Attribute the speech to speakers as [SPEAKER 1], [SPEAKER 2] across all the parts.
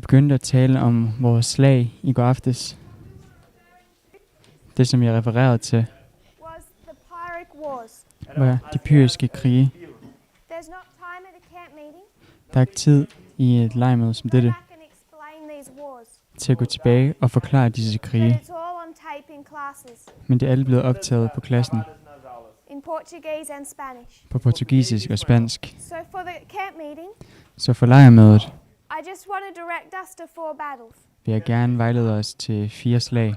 [SPEAKER 1] begyndte at tale om vores slag i går aftes. Det, som jeg refererede til, var de pyrrhiske krige. Der er ikke tid i et lejrmøde som dette til at gå tilbage og forklare disse krige. Men det er alle blevet optaget på klassen på portugisisk og spansk. Så for lejrmødet vil jeg gerne vejlede os til 4 slag.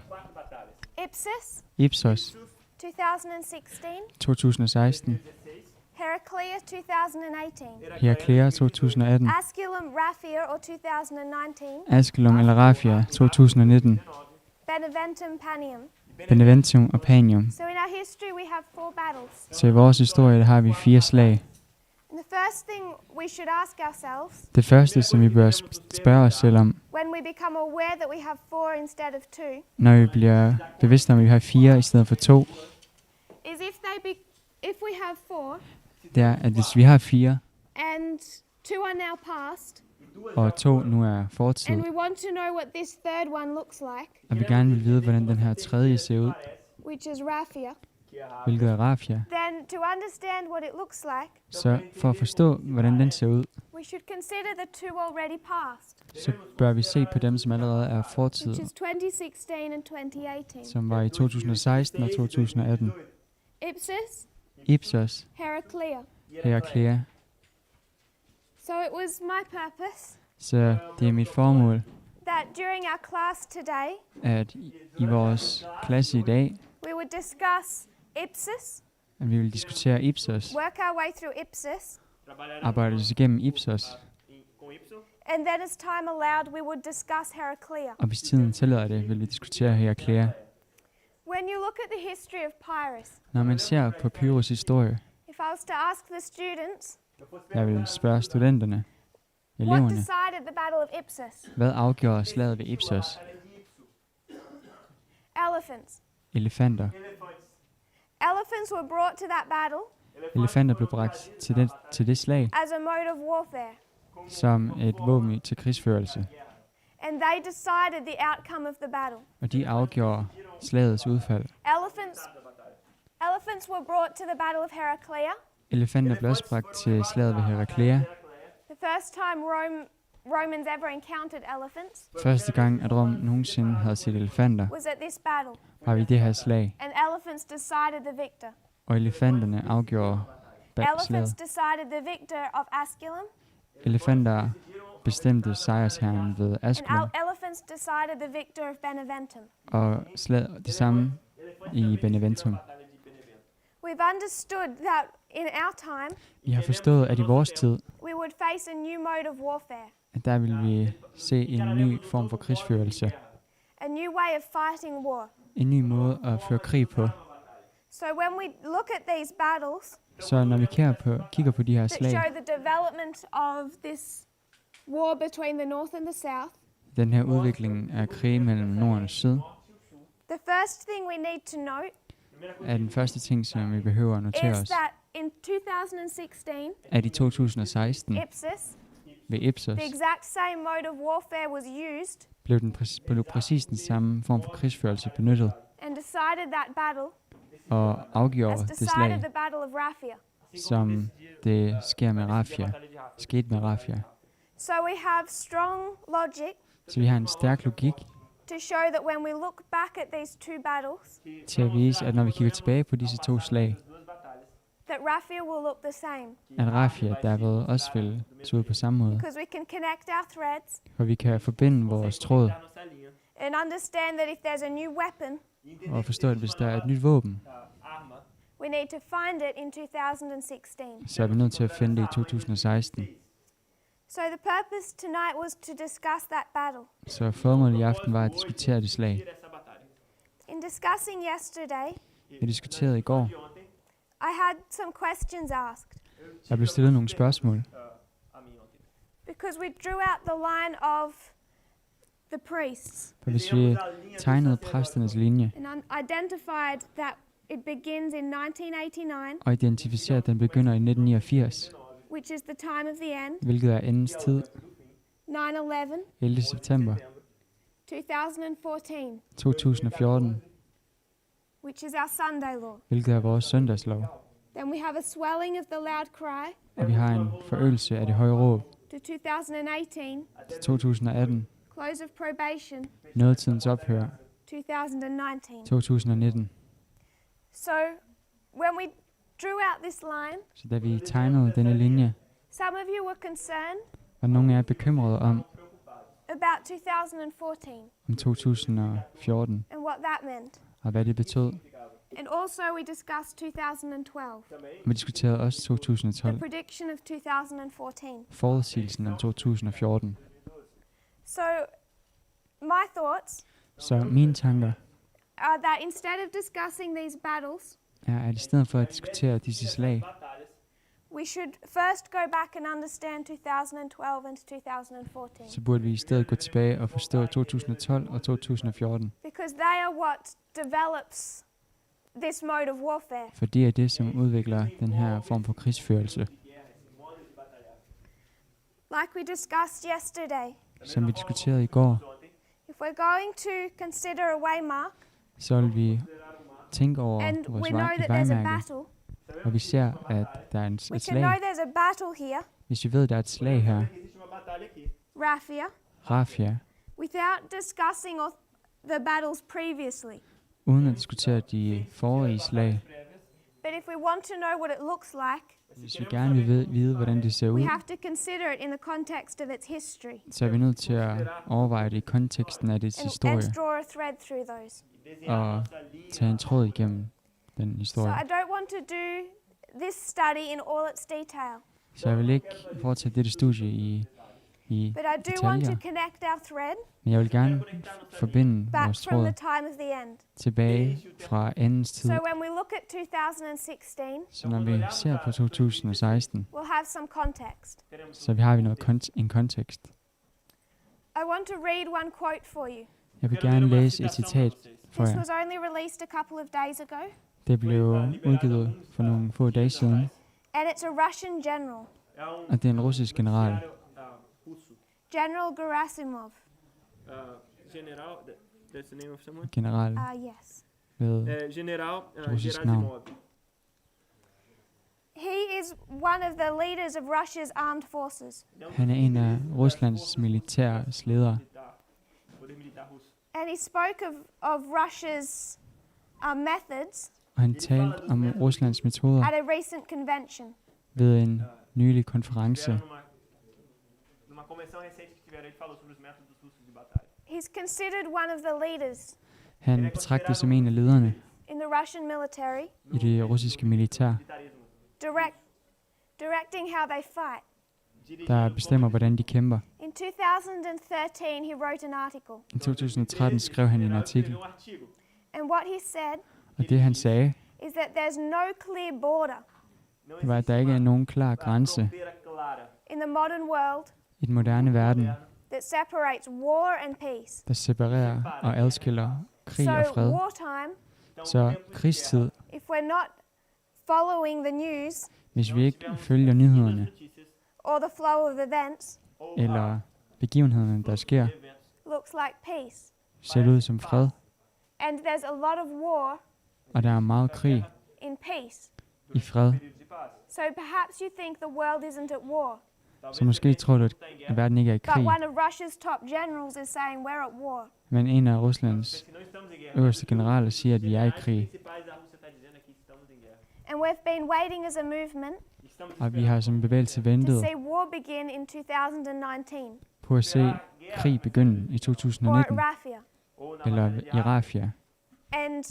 [SPEAKER 1] Ipsos 2016. Herakleia 2018. Asculum eller Raphia 2019. Beneventum og Panium. Så i vores historie der har vi 4 slag. Det første, som vi bør spørge os selv om, når vi bliver bevidste om, at vi har 4 i stedet for 2, det er, at hvis vi har 4, og 2 nu er fortid, og vi gerne vil vide, hvordan den her tredje ser ud, hvilket er Raphia, så for at forstå, hvordan den ser ud, så bør vi se på dem, som allerede er fortid, som var i 2016 og 2018. Ipsos, Herakleia. Så det er mit formål, at i vores klasse i dag, at vi vil diskutere Ipsos, arbejde os igennem Ipsos, og hvis tiden tillader det, vil vi diskutere Herakleia. Når man ser på Pyrrhos historie, jeg vil spørge studenterne, eleverne, hvad afgjorde slaget ved Ipsos? Elefanter. Elefanter blev bragt til det slag som et våben til krigsførelse. Og de afgjorde slagets udfald. Elefanter blev også bragt til slaget ved Herakleia. Første gang, at Rom nogensinde havde set elefanter, var ved det her slag. Og elefanterne afgjorde slaget. Elefanter bestemte sejrsherren ved Asculum. Og det samme i Beneventum. Vi har forstået, at i vores tid, at der vil vi se en ny form for krigsførelse. En ny måde at føre krig på. Så når vi kigger på de her slag, den her udvikling af krig mellem Norden og Syd, er den første ting, som vi behøver at notere os, at i 2016 ved Ipsos blev præcis den samme form for krigsførelse benyttet og afgjorde det slag, som det skete med Raphia. Så vi har en stærk logik til at vise, at når vi kigger tilbage på disse 2 slag, at Raphia derved også vil se ud på samme måde. For vi kan forbinde vores tråd og forstå, at hvis der er et nyt våben, så er vi nødt til at finde det i 2016. Så formålet i aften var at diskutere det slag. Vi diskuterede i går. Jeg blev stillet nogle spørgsmål. For hvis vi tegnede præsternes linje og identificerede, at den begynder i 1989, hvilket er endens tid,
[SPEAKER 2] 9/11,
[SPEAKER 1] 11. september 2014,
[SPEAKER 2] which is our Sunday law.
[SPEAKER 1] hvilket er vores søndagslov.
[SPEAKER 2] Then we have a swelling of the loud cry
[SPEAKER 1] Og vi har en forøgelse af det høje råb
[SPEAKER 2] to 2018,
[SPEAKER 1] til 2018,
[SPEAKER 2] close of probation,
[SPEAKER 1] nådetidens ophør
[SPEAKER 2] 2019.
[SPEAKER 1] 2019.
[SPEAKER 2] So when we drew out this line,
[SPEAKER 1] Så da vi tegnede denne linje,
[SPEAKER 2] some of you were concerned
[SPEAKER 1] var nogle af jer bekymrede
[SPEAKER 2] about 2014
[SPEAKER 1] om 2014,
[SPEAKER 2] and what that meant.
[SPEAKER 1] og hvad det betød.
[SPEAKER 2] And also we discussed 2012,
[SPEAKER 1] Og vi diskuterede også
[SPEAKER 2] the
[SPEAKER 1] 2012,
[SPEAKER 2] prediction of 2014.
[SPEAKER 1] forudsigelsen om 2014.
[SPEAKER 2] So my thoughts
[SPEAKER 1] Så mine tanker
[SPEAKER 2] are that instead of discussing these battles,
[SPEAKER 1] er, at i stedet for at diskutere disse slag,
[SPEAKER 2] we should first go back and understand 2012 and 2014.
[SPEAKER 1] så burde vi i stedet gå tilbage og forstå 2012 og 2014.
[SPEAKER 2] Because they are what develops this mode of warfare.
[SPEAKER 1] For det er det, som udvikler den her form for krigsførelse.
[SPEAKER 2] Like we discussed yesterday,
[SPEAKER 1] Som vi diskuterede i går,
[SPEAKER 2] if we're going to consider a waymark,
[SPEAKER 1] så vil vi tænke over
[SPEAKER 2] and
[SPEAKER 1] vores
[SPEAKER 2] we know that there's a
[SPEAKER 1] vejmærke,
[SPEAKER 2] battle,
[SPEAKER 1] og vi ser, at der er
[SPEAKER 2] we
[SPEAKER 1] et
[SPEAKER 2] can know
[SPEAKER 1] slag.
[SPEAKER 2] there's a battle here,
[SPEAKER 1] Hvis vi ved, at der er et slag her,
[SPEAKER 2] Rafia,
[SPEAKER 1] Rafia,
[SPEAKER 2] without discussing the battles previously.
[SPEAKER 1] uden at diskutere de forrige slag.
[SPEAKER 2] But if we want to know what it looks like,
[SPEAKER 1] Hvis vi gerne vil vide, hvordan det ser ud,
[SPEAKER 2] we have to consider it in the context of its history
[SPEAKER 1] så er vi nødt til at overveje det i konteksten af dets
[SPEAKER 2] and
[SPEAKER 1] historie,
[SPEAKER 2] draw a thread through those.
[SPEAKER 1] og tage en tråd igennem den
[SPEAKER 2] So
[SPEAKER 1] historie.
[SPEAKER 2] I don't want to do this study in all its detail,
[SPEAKER 1] Så jeg vil ikke fortsætte dette studie i
[SPEAKER 2] but I do want to
[SPEAKER 1] detaljer,
[SPEAKER 2] connect our thread
[SPEAKER 1] men jeg vil gerne forbinde
[SPEAKER 2] back
[SPEAKER 1] vores
[SPEAKER 2] from the
[SPEAKER 1] tråd
[SPEAKER 2] time of the end.
[SPEAKER 1] tilbage fra andens tid.
[SPEAKER 2] So when we look at 2016,
[SPEAKER 1] Så når vi ser på 2016,
[SPEAKER 2] we'll have some context.
[SPEAKER 1] så har vi en kontekst.
[SPEAKER 2] I want to read one quote for you.
[SPEAKER 1] Jeg vil gerne læse et citat for
[SPEAKER 2] This
[SPEAKER 1] jer.
[SPEAKER 2] was only released a couple of days ago,
[SPEAKER 1] Det blev udgivet for nogle få dage siden,
[SPEAKER 2] and it's a Russian general,
[SPEAKER 1] og det er en russisk general,
[SPEAKER 2] General Gerasimov.
[SPEAKER 3] General, that's the name of someone?
[SPEAKER 1] general
[SPEAKER 2] Yes.
[SPEAKER 1] ved
[SPEAKER 3] General
[SPEAKER 1] russisk navn.
[SPEAKER 3] Gerasimov.
[SPEAKER 2] He is one of the leaders of Russia's armed forces,
[SPEAKER 1] Han er en af Ruslands militærs ledere,
[SPEAKER 2] and he spoke of Russia's methods
[SPEAKER 1] og han talte om Ruslands metoder
[SPEAKER 2] at a recent convention.
[SPEAKER 1] ved en nylig konference.
[SPEAKER 3] Numa convenção recente que tiveram, ele falou sobre os métodos russos de batalha.
[SPEAKER 2] He's considered one of the leaders
[SPEAKER 1] Han betragtes som en af lederne
[SPEAKER 2] in the Russian military,
[SPEAKER 1] i det russiske militær,
[SPEAKER 2] directing how they fight.
[SPEAKER 1] der bestemmer, hvordan de kæmper.
[SPEAKER 2] In 2013, he wrote an article,
[SPEAKER 1] I 2013 skrev han en artikel,
[SPEAKER 2] and what he said
[SPEAKER 1] og det han sagde,
[SPEAKER 2] is that there's no clear border
[SPEAKER 1] det var, at der ikke er nogen klar grænse
[SPEAKER 2] in the modern world
[SPEAKER 1] i den moderne verden,
[SPEAKER 2] that separates war and peace.
[SPEAKER 1] der separerer og adskiller krig og
[SPEAKER 2] So
[SPEAKER 1] fred.
[SPEAKER 2] wartime,
[SPEAKER 1] Så krigstid,
[SPEAKER 2] if we're not following the news
[SPEAKER 1] hvis vi ikke følger nyhederne
[SPEAKER 2] or the flow of events,
[SPEAKER 1] eller begivenhederne, der sker,
[SPEAKER 2] looks like peace.
[SPEAKER 1] ser det ud som fred,
[SPEAKER 2] And there's a lot of war
[SPEAKER 1] og der er meget krig
[SPEAKER 2] in peace.
[SPEAKER 1] i fred.
[SPEAKER 2] So perhaps you think the world isn't at war,
[SPEAKER 1] Så måske tror du, at verden ikke er i
[SPEAKER 2] but
[SPEAKER 1] krig,
[SPEAKER 2] one of Russia's top generals is saying we're at war.
[SPEAKER 1] men en af Ruslands øverste generaler siger, at vi er i krig,
[SPEAKER 2] And we've been waiting as a movement
[SPEAKER 1] og vi har som bevægelse
[SPEAKER 2] to
[SPEAKER 1] ventet
[SPEAKER 2] see war begin in 2019
[SPEAKER 1] på at se krig begynde i
[SPEAKER 2] or at
[SPEAKER 1] 2019,
[SPEAKER 2] Rafia.
[SPEAKER 1] eller i Rafia.
[SPEAKER 2] And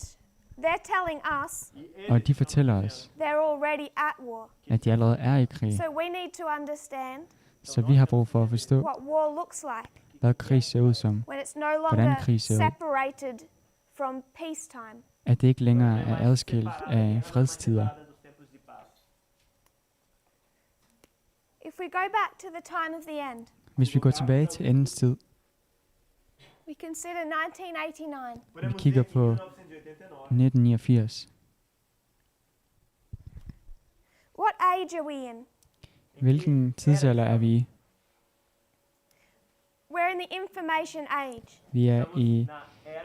[SPEAKER 2] they're telling us
[SPEAKER 1] Og de fortæller os,
[SPEAKER 2] they're already at war.
[SPEAKER 1] at de allerede er i krig.
[SPEAKER 2] So we need to understand
[SPEAKER 1] Så vi har brug for at forstå,
[SPEAKER 2] what war looks like
[SPEAKER 1] hvad krig ser ud som.
[SPEAKER 2] when it's no
[SPEAKER 1] Hvordan
[SPEAKER 2] longer
[SPEAKER 1] krig ser ud.
[SPEAKER 2] separated from peacetime.
[SPEAKER 1] At det ikke længere er adskilt af fredstider.
[SPEAKER 2] If we go back to the time of the end,
[SPEAKER 1] Hvis vi går tilbage til endens tid,
[SPEAKER 2] we consider 1989.
[SPEAKER 1] og vi kigger på 1989,
[SPEAKER 2] What age are we in?
[SPEAKER 1] hvilken tidsalder er vi i?
[SPEAKER 2] in the information age.
[SPEAKER 1] Vi er i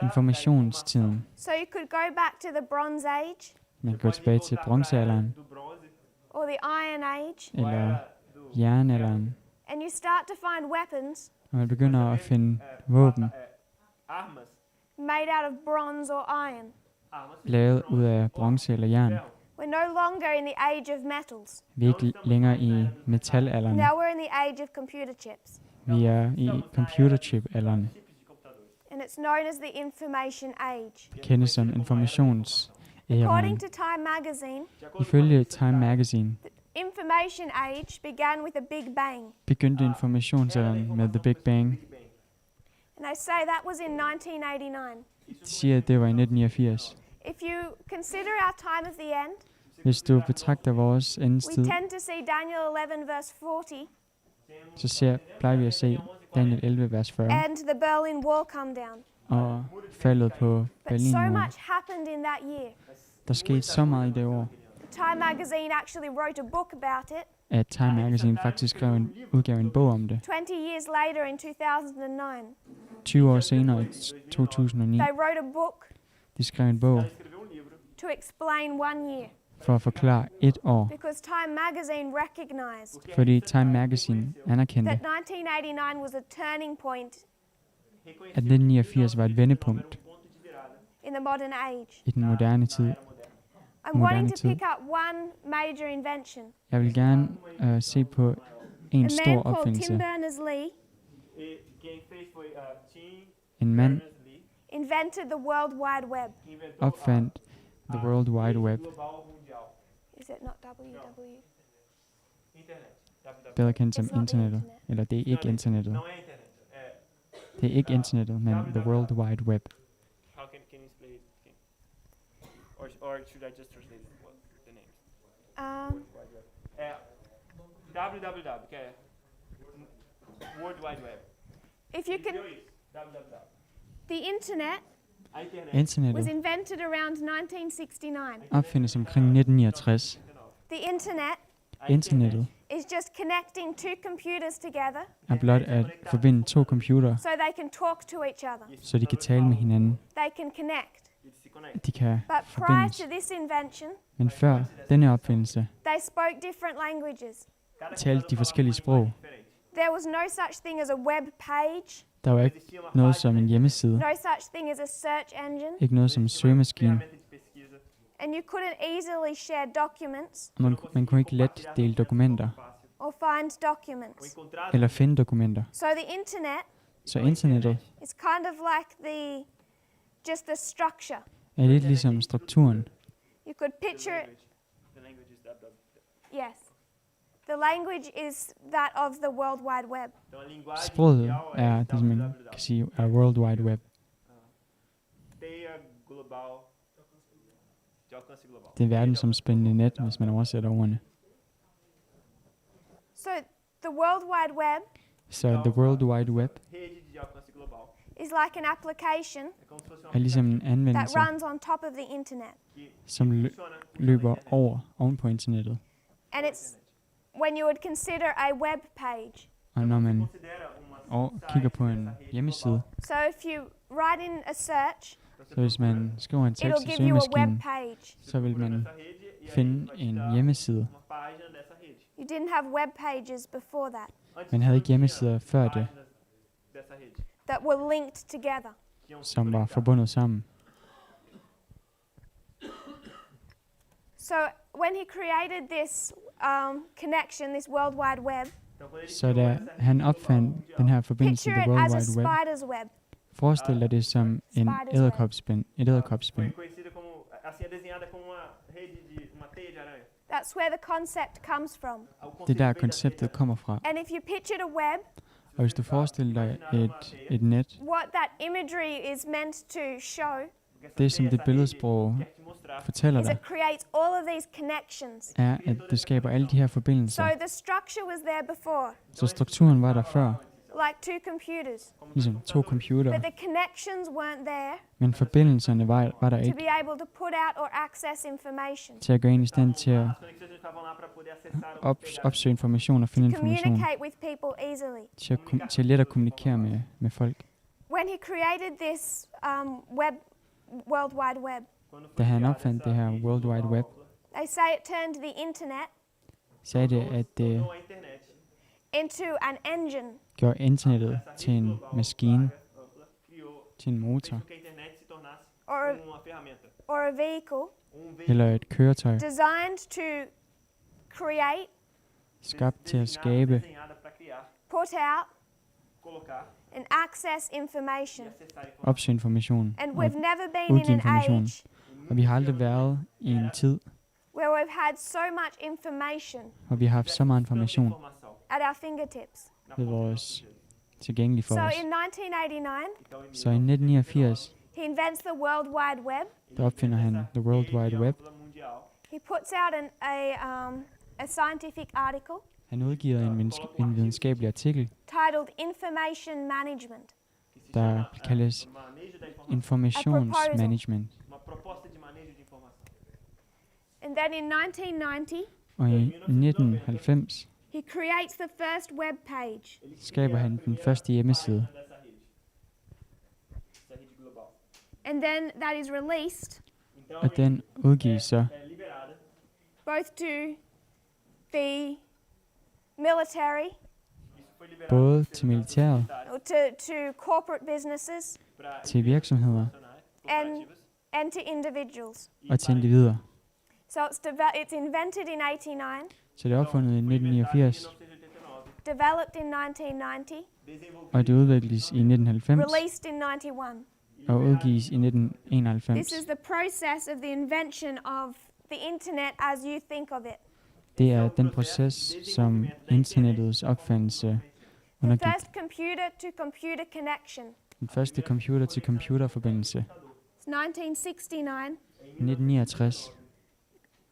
[SPEAKER 1] informationstiden.
[SPEAKER 2] So you could go back to the Bronze Age
[SPEAKER 1] Man kan gå tilbage til bronzealderen
[SPEAKER 3] do bronze,
[SPEAKER 2] or the Iron Age,
[SPEAKER 1] eller jernalderen,
[SPEAKER 2] and you start to find weapons
[SPEAKER 1] og man begynder at finde våben
[SPEAKER 3] armas,
[SPEAKER 2] made out of bronze or iron.
[SPEAKER 3] armas
[SPEAKER 1] lavet ud af bronze eller jern.
[SPEAKER 2] We're no longer in the age of metals.
[SPEAKER 1] Vi er ikke længere i metalalderen.
[SPEAKER 2] Now we're in the age of computer chips.
[SPEAKER 1] Vi er i computerchip-alderen.
[SPEAKER 3] chips de computadores.
[SPEAKER 2] And it's known as the information age.
[SPEAKER 1] Det kendes som informationsæraen.
[SPEAKER 2] According to Time magazine,
[SPEAKER 1] Ifølge Time Magazine
[SPEAKER 2] information age began with a big bang.
[SPEAKER 1] begyndte informationsalderen med The Big Bang.
[SPEAKER 2] And they say that was in 1989.
[SPEAKER 1] De siger, at det var i 1989.
[SPEAKER 2] If you consider our time of the end,
[SPEAKER 1] Hvis du betragter vores
[SPEAKER 2] we
[SPEAKER 1] endestid,
[SPEAKER 2] tend to see Daniel 11 verse 40
[SPEAKER 1] så plejer vi at se Daniel 11, vers 40,
[SPEAKER 2] and the Berlin Wall come down.
[SPEAKER 1] og faldet på
[SPEAKER 2] But so
[SPEAKER 1] Berlinmuren.
[SPEAKER 2] much happened in that year.
[SPEAKER 1] Der skete så meget i det år,
[SPEAKER 2] Time magazine actually wrote a book about it.
[SPEAKER 1] at Time Magazine faktisk udgav en bog om det.
[SPEAKER 2] 20 years later in 2009,
[SPEAKER 1] 20 år senere i 2009,
[SPEAKER 2] they wrote a book
[SPEAKER 1] de skrev en bog
[SPEAKER 3] Escreveu um livro
[SPEAKER 2] to explain 1 year
[SPEAKER 1] for at forklare et år,
[SPEAKER 2] because Time magazine recognized
[SPEAKER 1] fordi Time Magazine anerkendte,
[SPEAKER 2] that 1989 was a turning point
[SPEAKER 1] at 1989 var et vendepunkt
[SPEAKER 3] ponto de virada
[SPEAKER 2] in the modern age.
[SPEAKER 1] i den moderne tid.
[SPEAKER 3] moderna.
[SPEAKER 2] I'm wanting to
[SPEAKER 1] Modernitid.
[SPEAKER 2] pick up one major invention.
[SPEAKER 1] Jeg vil gerne se på
[SPEAKER 2] A
[SPEAKER 1] en
[SPEAKER 2] man
[SPEAKER 1] stor
[SPEAKER 2] called Tim
[SPEAKER 1] opfindelse.
[SPEAKER 2] Berners-Lee
[SPEAKER 3] E quem fez foi Tim
[SPEAKER 1] En mand
[SPEAKER 3] Berners-Lee,
[SPEAKER 2] invented the World Wide Web.
[SPEAKER 3] que inventou
[SPEAKER 1] opfandt The World Wide Web,
[SPEAKER 3] global mundial.
[SPEAKER 2] Is it not www?
[SPEAKER 3] Internet. www.
[SPEAKER 1] bedre kendt som
[SPEAKER 2] It's not the
[SPEAKER 1] internettet.
[SPEAKER 2] internet.
[SPEAKER 1] Eller det er ikke internettet.
[SPEAKER 3] Não é internet. É,
[SPEAKER 1] Det er ikke internettet, men The World Wide Web.
[SPEAKER 3] how can you explain it? Or should I just translate the names? Wide Web. É www, que é World Wide Web.
[SPEAKER 2] If you can,
[SPEAKER 3] Entendeu isso? www.
[SPEAKER 2] the internet
[SPEAKER 3] A internet.
[SPEAKER 2] was
[SPEAKER 1] Internettet
[SPEAKER 2] invented around 1969.
[SPEAKER 1] opfindes omkring 1969.
[SPEAKER 2] The internet
[SPEAKER 1] Internettet
[SPEAKER 2] is just connecting two computers together
[SPEAKER 1] er blot at forbinde to computere,
[SPEAKER 2] so they can talk to each other.
[SPEAKER 1] så de kan tale med hinanden.
[SPEAKER 2] They can connect.
[SPEAKER 3] Eles se conectam.
[SPEAKER 1] De kan
[SPEAKER 2] But prior
[SPEAKER 1] forbindes.
[SPEAKER 2] to this invention,
[SPEAKER 1] Men før denne opfindelse
[SPEAKER 2] they spoke different languages.
[SPEAKER 1] talte de forskellige sprog.
[SPEAKER 2] There was no such thing as a web page,
[SPEAKER 1] Der var ikke
[SPEAKER 3] Existia uma
[SPEAKER 1] noget
[SPEAKER 3] página
[SPEAKER 1] som en hjemmeside,
[SPEAKER 2] no such thing as a search engine,
[SPEAKER 1] ikke noget som en søgemaskine,
[SPEAKER 3] ferramenta de pesquisa.
[SPEAKER 2] and you couldn't easily share documents
[SPEAKER 1] og man kunne ikke let dele dokumenter
[SPEAKER 3] Fácil.
[SPEAKER 2] or find
[SPEAKER 3] Ou
[SPEAKER 2] documents.
[SPEAKER 3] encontrar
[SPEAKER 1] eller finde dokumenter.
[SPEAKER 2] So the internet
[SPEAKER 1] Så internettet
[SPEAKER 2] is kind of like just the structure.
[SPEAKER 1] er lidt ligesom strukturen.
[SPEAKER 2] You could picture it.
[SPEAKER 3] the language is www.
[SPEAKER 2] Yes. The language is that of the World Wide Web.
[SPEAKER 3] Então a linguagem
[SPEAKER 1] Sproget
[SPEAKER 3] mundial
[SPEAKER 1] er det, som man
[SPEAKER 3] www.
[SPEAKER 1] kan sige er World Wide Web.
[SPEAKER 3] Teia global de alcance global.
[SPEAKER 1] Det er verdensomspændende net, hvis man oversætter ordene.
[SPEAKER 2] So the World Wide Web
[SPEAKER 1] Så The World Wide Web
[SPEAKER 3] Rede de alcance global.
[SPEAKER 2] is like an application
[SPEAKER 3] É como se fosse
[SPEAKER 1] er ligesom en
[SPEAKER 2] that
[SPEAKER 1] anvendelse,
[SPEAKER 2] runs on top of the internet.
[SPEAKER 1] som
[SPEAKER 3] funciona
[SPEAKER 1] løber oven på internettet.
[SPEAKER 2] And it's when you would consider a web page.
[SPEAKER 1] Og når man
[SPEAKER 3] considera uma
[SPEAKER 1] kigger på en hjemmeside,
[SPEAKER 2] So if you write in a search,
[SPEAKER 1] så hvis man skriver en tekst
[SPEAKER 2] it'll
[SPEAKER 1] i
[SPEAKER 2] give you a web
[SPEAKER 1] søgemaskinen,
[SPEAKER 2] page.
[SPEAKER 1] så vil man
[SPEAKER 3] nessa rede e aí
[SPEAKER 1] finde
[SPEAKER 3] vai te
[SPEAKER 1] en
[SPEAKER 3] dar
[SPEAKER 1] hjemmeside.
[SPEAKER 3] uma página dessa rede.
[SPEAKER 2] You didn't have web pages before that
[SPEAKER 3] Antes
[SPEAKER 1] Man havde
[SPEAKER 3] não
[SPEAKER 1] ikke
[SPEAKER 3] tinha
[SPEAKER 1] hjemmesider før det,
[SPEAKER 3] páginas dessa rede.
[SPEAKER 2] that were linked together.
[SPEAKER 1] som var forbundet sammen.
[SPEAKER 2] So when he created this connection, this World Wide Web,
[SPEAKER 3] Então quando ele
[SPEAKER 1] Så
[SPEAKER 3] criou
[SPEAKER 1] da
[SPEAKER 3] essa
[SPEAKER 1] han
[SPEAKER 3] rede
[SPEAKER 1] opfandt
[SPEAKER 3] mundial,
[SPEAKER 1] den her forbindelse
[SPEAKER 2] picture
[SPEAKER 1] til
[SPEAKER 2] it
[SPEAKER 1] The World
[SPEAKER 2] as a
[SPEAKER 1] Wide Web,
[SPEAKER 2] spider's web.
[SPEAKER 1] forestil dig det som en
[SPEAKER 2] Spider's
[SPEAKER 1] edderkopspind. Et
[SPEAKER 3] foi
[SPEAKER 1] edderkopspind.
[SPEAKER 3] conhecida como assim é desenhada como uma rede de uma teia de aranha.
[SPEAKER 2] That's where the concept comes from.
[SPEAKER 3] O
[SPEAKER 1] Det er der
[SPEAKER 3] conceito vem da teia de
[SPEAKER 1] konceptet
[SPEAKER 3] aranha.
[SPEAKER 1] kommer fra.
[SPEAKER 2] And if you pictured a web,
[SPEAKER 1] Og hvis du forestiller dig et net,
[SPEAKER 2] what that imagery is meant to show
[SPEAKER 1] det som det billedsprog
[SPEAKER 3] quer te mostrar.
[SPEAKER 1] fortæller
[SPEAKER 2] is
[SPEAKER 1] dig,
[SPEAKER 2] it creates all of these connections.
[SPEAKER 1] er, at det skaber alle de her
[SPEAKER 2] So
[SPEAKER 1] forbindelser.
[SPEAKER 2] the structure was there before.
[SPEAKER 1] Så strukturen var der før.
[SPEAKER 2] like two computers.
[SPEAKER 1] Ligesom 2 computere.
[SPEAKER 2] But the connections weren't there
[SPEAKER 1] Men forbindelserne var der
[SPEAKER 2] to
[SPEAKER 1] ikke
[SPEAKER 2] be able to put out or access information.
[SPEAKER 1] til at gøre en i stand til at
[SPEAKER 3] As conexões não estavam lá para poder acessar ou pegar.
[SPEAKER 1] opsøge information og finde information.
[SPEAKER 2] Communicate with people easily.
[SPEAKER 1] Til let at kommunikere med folk.
[SPEAKER 2] When he created this World Wide Web,
[SPEAKER 1] Da han opfandt det her World Wide Web,
[SPEAKER 2] they say it turned the internet
[SPEAKER 1] sagde det, at det
[SPEAKER 3] Tornou a internet
[SPEAKER 2] into an engine
[SPEAKER 1] gjorde internettet til en maskine,
[SPEAKER 3] criou
[SPEAKER 1] til en motor,
[SPEAKER 3] fez com que a internet se tornasse
[SPEAKER 2] or
[SPEAKER 3] uma ferramenta,
[SPEAKER 2] or a vehicle
[SPEAKER 3] veículo
[SPEAKER 1] eller et køretøj,
[SPEAKER 2] designed to create,
[SPEAKER 1] skabt til at skabe,
[SPEAKER 3] desenhada para criar,
[SPEAKER 2] put out,
[SPEAKER 3] colocar
[SPEAKER 2] and access information.
[SPEAKER 3] e acessar informação.
[SPEAKER 1] opsøge information
[SPEAKER 2] And
[SPEAKER 1] og
[SPEAKER 2] we've never been in
[SPEAKER 1] udgive
[SPEAKER 2] an
[SPEAKER 1] information.
[SPEAKER 2] age
[SPEAKER 1] Og vi har aldrig været i en tid,
[SPEAKER 2] where we've had so much information
[SPEAKER 1] hvor vi har haft så meget information
[SPEAKER 3] Informação
[SPEAKER 2] at our fingertips.
[SPEAKER 3] na
[SPEAKER 1] ved
[SPEAKER 3] ponta do
[SPEAKER 1] vores
[SPEAKER 3] dedo.
[SPEAKER 1] tilgængelig for
[SPEAKER 2] So
[SPEAKER 1] os.
[SPEAKER 2] in 1989,
[SPEAKER 3] Então, em
[SPEAKER 1] Så i 1989,
[SPEAKER 2] he invents the World Wide Web.
[SPEAKER 1] der opfinder han The World Wide Web.
[SPEAKER 3] mundial,
[SPEAKER 2] He puts out a scientific article
[SPEAKER 1] Han udgiver en videnskabelig artikel,
[SPEAKER 2] titled Information Management.
[SPEAKER 1] der kaldes
[SPEAKER 3] manejo da informação,
[SPEAKER 1] informationsmanagement.
[SPEAKER 3] uma proposta de manejo de informação.
[SPEAKER 2] And then in 1990,
[SPEAKER 1] Og i 1990
[SPEAKER 2] he creates the first web page.
[SPEAKER 1] skaber han den første hjemmeside,
[SPEAKER 3] Dessa rede global.
[SPEAKER 2] And then that is released
[SPEAKER 3] Então,
[SPEAKER 1] og den udgives så
[SPEAKER 3] liberada
[SPEAKER 2] both to the military
[SPEAKER 3] isso foi liberado
[SPEAKER 1] både til militæret,
[SPEAKER 2] or to corporate businesses
[SPEAKER 3] para
[SPEAKER 1] til virksomheder
[SPEAKER 3] corporativas
[SPEAKER 2] and to individuals.
[SPEAKER 1] og til individer.
[SPEAKER 2] So it's invented in 89,
[SPEAKER 1] Så det er opfundet i 1989,
[SPEAKER 3] 1989,
[SPEAKER 2] developed in 1990,
[SPEAKER 3] desenvolvido
[SPEAKER 1] og det udvikles i 1990
[SPEAKER 2] released in 91.
[SPEAKER 1] og udgives i
[SPEAKER 2] This
[SPEAKER 1] 1991.
[SPEAKER 2] is the process of the invention of the internet as you think of it.
[SPEAKER 1] Det er den proces, som internettets opfindelse
[SPEAKER 2] The
[SPEAKER 1] undergik.
[SPEAKER 2] first computer-to-computer connection.
[SPEAKER 1] Den første computer-til-computer-forbindelse.
[SPEAKER 2] It's 1969.
[SPEAKER 1] I 1969.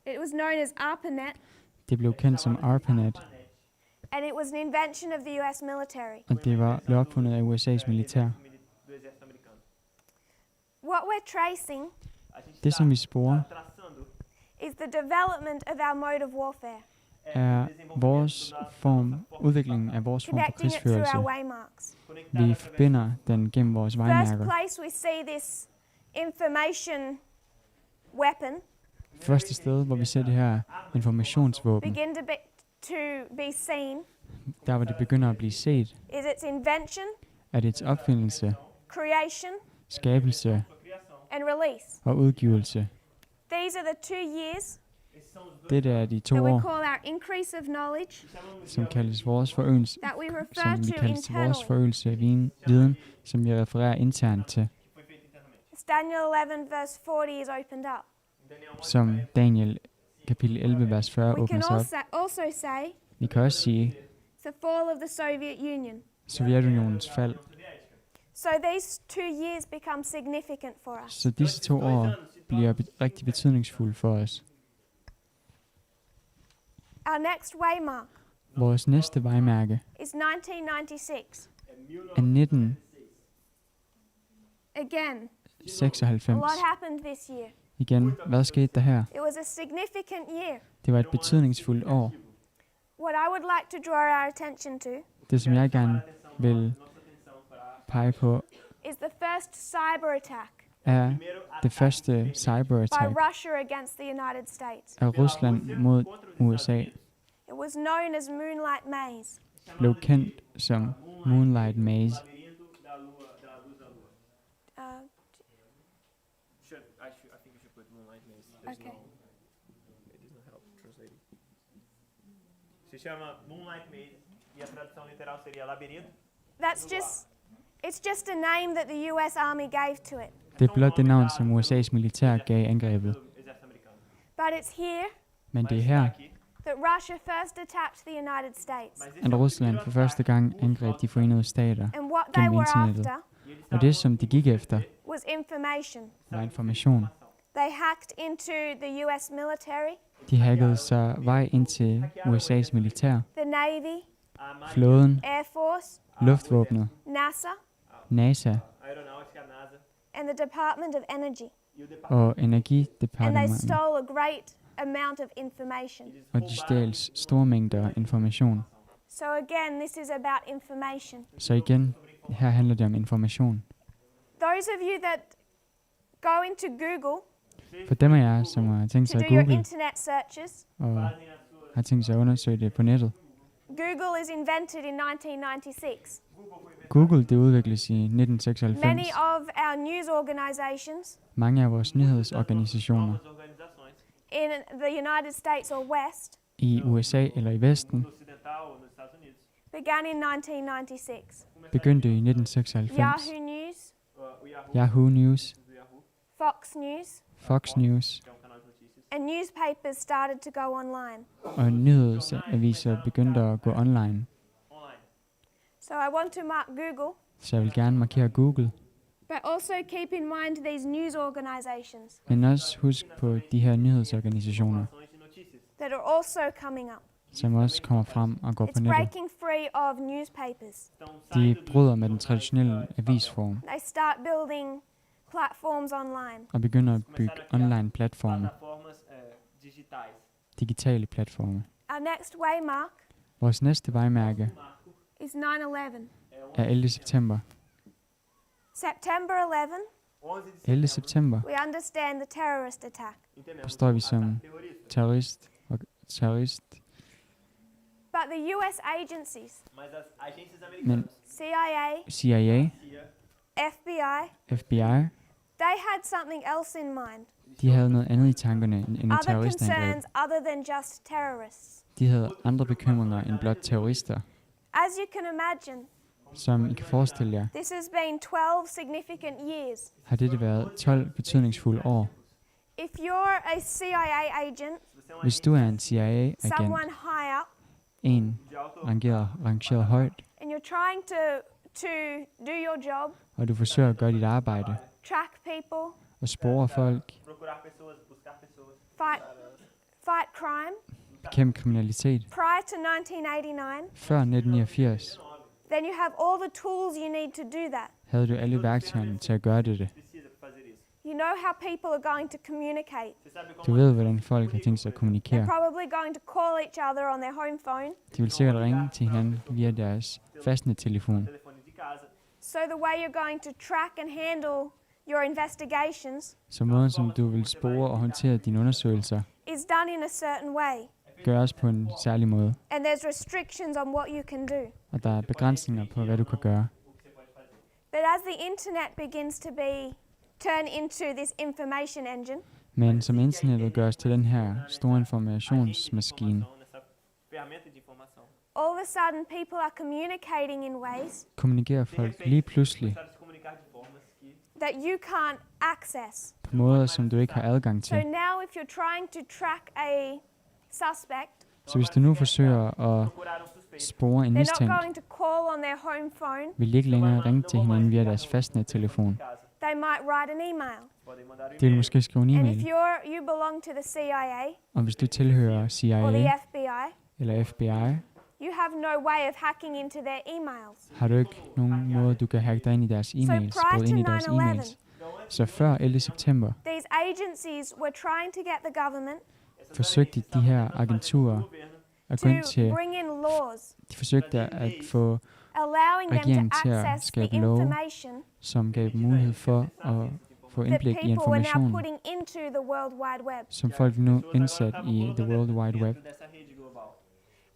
[SPEAKER 2] It was known as ARPANET,
[SPEAKER 1] Det blev kendt som ARPANET,
[SPEAKER 2] and it was an invention of the US military.
[SPEAKER 1] og det blev opfundet af USA's militær.
[SPEAKER 3] do exército americano.
[SPEAKER 2] What we're tracing
[SPEAKER 3] A gente
[SPEAKER 1] Det, som vi sporer,
[SPEAKER 3] traçando
[SPEAKER 2] is the development of our mode of warfare,
[SPEAKER 1] er vores udviklingen af vores form for
[SPEAKER 2] connecting it through
[SPEAKER 1] krigsførelse.
[SPEAKER 2] our waymarks.
[SPEAKER 1] Vi forbinder den gennem vores
[SPEAKER 2] First
[SPEAKER 1] vejmærker.
[SPEAKER 2] place we see this information weapon
[SPEAKER 1] Første sted, hvor vi ser det her informationsvåben,
[SPEAKER 2] begin to be seen
[SPEAKER 1] der hvor det begynder at blive set,
[SPEAKER 2] is its invention,
[SPEAKER 1] er dets opfindelse,
[SPEAKER 2] creation,
[SPEAKER 1] skabelse
[SPEAKER 2] and release.
[SPEAKER 1] og udgivelse.
[SPEAKER 2] These are the 2 years
[SPEAKER 1] Dette er de 2
[SPEAKER 2] that we
[SPEAKER 1] år,
[SPEAKER 2] call our increase of knowledge
[SPEAKER 1] som kaldes vores forøgelse,
[SPEAKER 2] that we refer
[SPEAKER 1] som vi
[SPEAKER 2] to
[SPEAKER 1] kaldes til vores
[SPEAKER 2] internally.
[SPEAKER 1] forøgelse af viden, som vi refererer internt til,
[SPEAKER 2] As Daniel 11 verse 40 is opened up.
[SPEAKER 1] som Daniel kapitel 11, vers 40
[SPEAKER 2] We can
[SPEAKER 1] åbner sig op.
[SPEAKER 2] also say
[SPEAKER 1] Vi kan også sige
[SPEAKER 2] it's the fall of the Soviet Union.
[SPEAKER 1] Sovjetunionens fald.
[SPEAKER 2] So these 2 years become significant for us.
[SPEAKER 1] Så disse 2 år bliver rigtig betydningsfulde for os.
[SPEAKER 2] Our next waymark
[SPEAKER 1] Vores næste vejmærke
[SPEAKER 2] is 1996.
[SPEAKER 1] er 1996.
[SPEAKER 2] Again, a lot happened this year.
[SPEAKER 1] Igen, hvad skete der her?
[SPEAKER 2] It was a significant year.
[SPEAKER 1] Det var et betydningsfuldt år.
[SPEAKER 2] What I would like to draw our attention to
[SPEAKER 1] Det, som jeg gerne vil pege på,
[SPEAKER 2] is the first cyber attack
[SPEAKER 1] er det første
[SPEAKER 2] by
[SPEAKER 1] cyberattack
[SPEAKER 2] Russia against the United States.
[SPEAKER 1] af Rusland mod USA.
[SPEAKER 2] It was known as Moonlight Maze.
[SPEAKER 1] Blev kendt som Moonlight Maze.
[SPEAKER 3] labirinto da luz da lua.
[SPEAKER 2] Uh,
[SPEAKER 3] I think you should put moonlight maze.
[SPEAKER 2] Okay.
[SPEAKER 3] It does not help translating. Se chama moonlight maze e a tradução literal seria labirinto.
[SPEAKER 2] it's just a name that the US Army gave to it.
[SPEAKER 1] Det er blot det navn, som USA's militær gav angrebet.
[SPEAKER 3] Exército americano.
[SPEAKER 2] But it's here
[SPEAKER 1] Men det er her,
[SPEAKER 2] that Russia first attacked the United States.
[SPEAKER 1] at Rusland for første gang angreb de forenede stater.
[SPEAKER 2] And what they
[SPEAKER 1] Gennem
[SPEAKER 2] were
[SPEAKER 1] internettet.
[SPEAKER 2] after
[SPEAKER 1] Og det, som de gik efter,
[SPEAKER 2] was information.
[SPEAKER 1] var information.
[SPEAKER 2] They hacked into the US military,
[SPEAKER 1] De hackede sig vej ind til USA's militær,
[SPEAKER 2] the Navy,
[SPEAKER 1] flåden,
[SPEAKER 2] Air Force,
[SPEAKER 1] luftvåbnet,
[SPEAKER 2] NASA,
[SPEAKER 1] NASA
[SPEAKER 3] Aeronáutica, NASA.
[SPEAKER 2] and the Department of Energy.
[SPEAKER 3] E o
[SPEAKER 1] og
[SPEAKER 3] departamento.
[SPEAKER 2] And they
[SPEAKER 1] Energidepartementet.
[SPEAKER 2] stole a great amount of information.
[SPEAKER 3] Eles
[SPEAKER 1] Og de
[SPEAKER 3] roubaram
[SPEAKER 1] stjal store mængder information.
[SPEAKER 2] So again, this is about information.
[SPEAKER 1] Så igen, her handler det om information.
[SPEAKER 2] Those of you that go into Google
[SPEAKER 1] For dem af jer, som har tænkt
[SPEAKER 2] to
[SPEAKER 1] sig
[SPEAKER 2] do
[SPEAKER 1] at
[SPEAKER 2] your
[SPEAKER 1] google
[SPEAKER 2] internet searches,
[SPEAKER 1] og har tænkt sig at undersøge det på nettet.
[SPEAKER 2] Google is invented in 1996.
[SPEAKER 1] Google, det udvikles i
[SPEAKER 2] Many
[SPEAKER 1] 1996.
[SPEAKER 2] of our news organizations
[SPEAKER 1] Mange af vores nyhedsorganisationer
[SPEAKER 3] novas organizações
[SPEAKER 2] in the United States or West
[SPEAKER 1] i USA eller i Vesten
[SPEAKER 3] no Ocidental ou nos Estados Unidos.
[SPEAKER 2] began in 1996.
[SPEAKER 1] begyndte i 1996.
[SPEAKER 2] Yahoo News,
[SPEAKER 3] O Yahoo,
[SPEAKER 1] Yahoo News,
[SPEAKER 3] do Yahoo,
[SPEAKER 2] Fox News,
[SPEAKER 1] Fox News
[SPEAKER 3] que é canal de notícias.
[SPEAKER 2] and newspapers started to go online.
[SPEAKER 1] og nyhedsaviser begyndte at gå online.
[SPEAKER 3] Online.
[SPEAKER 2] So I want to mark Google,
[SPEAKER 1] Så jeg vil gerne markere Google,
[SPEAKER 2] but also keep in mind these news organizations
[SPEAKER 1] men også husk på de her nyhedsorganisationer,
[SPEAKER 3] Informações de notícias.
[SPEAKER 2] that are also coming up.
[SPEAKER 1] som også kommer frem og går på
[SPEAKER 2] It's
[SPEAKER 1] nettet.
[SPEAKER 2] breaking free of newspapers.
[SPEAKER 3] Estão
[SPEAKER 1] De
[SPEAKER 3] saindo
[SPEAKER 1] bryder med den traditionelle avisform
[SPEAKER 2] They start building platforms online.
[SPEAKER 1] og begynder at bygge
[SPEAKER 3] começaram a criar
[SPEAKER 1] online platforme,
[SPEAKER 3] plataformas digitais.
[SPEAKER 1] digitale platforme.
[SPEAKER 2] Our next waymark
[SPEAKER 1] Vores næste vejmærke
[SPEAKER 3] Marco
[SPEAKER 2] is 9/11.
[SPEAKER 3] é
[SPEAKER 1] er 11. september.
[SPEAKER 2] September 11,
[SPEAKER 3] 11 de
[SPEAKER 1] 11.
[SPEAKER 3] setembro.
[SPEAKER 1] september
[SPEAKER 2] we understand the terrorist attack.
[SPEAKER 3] Entendemos
[SPEAKER 1] forstår vi
[SPEAKER 3] o
[SPEAKER 1] som
[SPEAKER 3] ataque terrorista.
[SPEAKER 1] terrorist,
[SPEAKER 2] But the US agencies,
[SPEAKER 3] Mas as agências
[SPEAKER 1] men
[SPEAKER 3] americanas,
[SPEAKER 2] CIA,
[SPEAKER 1] CIA,
[SPEAKER 3] CIA,
[SPEAKER 2] FBI,
[SPEAKER 1] FBI,
[SPEAKER 2] they had something else in mind.
[SPEAKER 1] de havde noget andet i tankerne end et
[SPEAKER 2] Other
[SPEAKER 1] terroristangreb.
[SPEAKER 2] concerns other than just terrorists.
[SPEAKER 1] De havde andre bekymringer end blot terrorister.
[SPEAKER 2] As you can imagine,
[SPEAKER 1] Som I kan forestille jer,
[SPEAKER 2] this has been 12 significant years.
[SPEAKER 1] har dette været 12 betydningsfulde år.
[SPEAKER 2] If you're a CIA agent,
[SPEAKER 1] Hvis du er en CIA-agent,
[SPEAKER 2] someone high up,
[SPEAKER 1] en rangeret højt,
[SPEAKER 2] and you're trying to do your job,
[SPEAKER 1] og du forsøger at gøre dit arbejde
[SPEAKER 2] track people,
[SPEAKER 1] og spore folk,
[SPEAKER 3] procurar pessoas, buscar pessoas.
[SPEAKER 2] fight crime,
[SPEAKER 1] bekæmpe kriminalitet,
[SPEAKER 2] prior to 1989,
[SPEAKER 1] før 1989,
[SPEAKER 2] then you have all the tools you need to do that.
[SPEAKER 1] havde du alle værktøjerne til at gøre dette.
[SPEAKER 3] Precisa fazer isso.
[SPEAKER 2] You know how people are going to communicate.
[SPEAKER 3] Você sabe
[SPEAKER 1] Du
[SPEAKER 3] como
[SPEAKER 1] ved, hvordan folk har tænkt sig at
[SPEAKER 2] They're
[SPEAKER 1] kommunikere.
[SPEAKER 2] probably going to call each other on their home phone.
[SPEAKER 1] De vil sikkert ringe til hinanden via deres fastnettelefon.
[SPEAKER 3] telefone de casa.
[SPEAKER 2] So the way you're going to track and handle your investigations
[SPEAKER 1] Så måden, som du vil spore og håndtere dine undersøgelser,
[SPEAKER 2] is done in a certain way.
[SPEAKER 1] gøres på en særlig måde.
[SPEAKER 2] And there's restrictions on what you can do.
[SPEAKER 1] Og der er begrænsninger på, hvad du kan gøre.
[SPEAKER 2] But as the internet begins to be turned into this information engine,
[SPEAKER 1] Men som internettet gøres til den her store informationsmaskine,
[SPEAKER 3] Nessa ferramenta de informação.
[SPEAKER 2] all of a sudden people are communicating in ways
[SPEAKER 1] kommunikerer folk lige pludselig
[SPEAKER 3] Começaram a se comunicar de formas que
[SPEAKER 2] that you can't access.
[SPEAKER 1] på måder, som du ikke har adgang
[SPEAKER 2] So
[SPEAKER 1] til.
[SPEAKER 2] now if you're trying to track a suspect,
[SPEAKER 1] Så hvis du nu forsøger at
[SPEAKER 3] procuraram suspeitos.
[SPEAKER 1] spore en
[SPEAKER 2] they're
[SPEAKER 1] mistænkt,
[SPEAKER 2] not going to call on their home phone.
[SPEAKER 1] vil de ikke længere ringe til hinanden via deres fastnettelefon.
[SPEAKER 3] Casa.
[SPEAKER 2] They might write an email.
[SPEAKER 3] Podem mandar
[SPEAKER 1] De vil måske skrive en
[SPEAKER 2] And if
[SPEAKER 1] e-mail,
[SPEAKER 2] you belong to the CIA
[SPEAKER 1] og hvis du tilhører
[SPEAKER 2] or
[SPEAKER 1] CIA
[SPEAKER 2] the FBI,
[SPEAKER 1] eller FBI,
[SPEAKER 2] you have no way of hacking into their emails.
[SPEAKER 1] har du ikke nogen måde, du kan hacke dig ind i deres e-mails,
[SPEAKER 2] prior
[SPEAKER 1] bryde ind i
[SPEAKER 2] to
[SPEAKER 1] deres
[SPEAKER 2] 9/11,
[SPEAKER 1] e-mails. Så før 11. september
[SPEAKER 2] These agencies were trying to get the government
[SPEAKER 1] forsøgte de her agenturer at gå ind
[SPEAKER 2] to
[SPEAKER 1] til,
[SPEAKER 2] bring in laws
[SPEAKER 1] de forsøgte at få,
[SPEAKER 2] allowing them
[SPEAKER 1] regeringen
[SPEAKER 2] to
[SPEAKER 1] til at
[SPEAKER 2] access the
[SPEAKER 1] skabe love,
[SPEAKER 2] information
[SPEAKER 1] som gav dem mulighed for at få
[SPEAKER 2] that
[SPEAKER 1] indblik i
[SPEAKER 2] people were now
[SPEAKER 1] informationen,
[SPEAKER 2] putting into the World Wide Web.
[SPEAKER 1] som folk nu indsat i the World Wide Web,
[SPEAKER 3] Dessa rede global.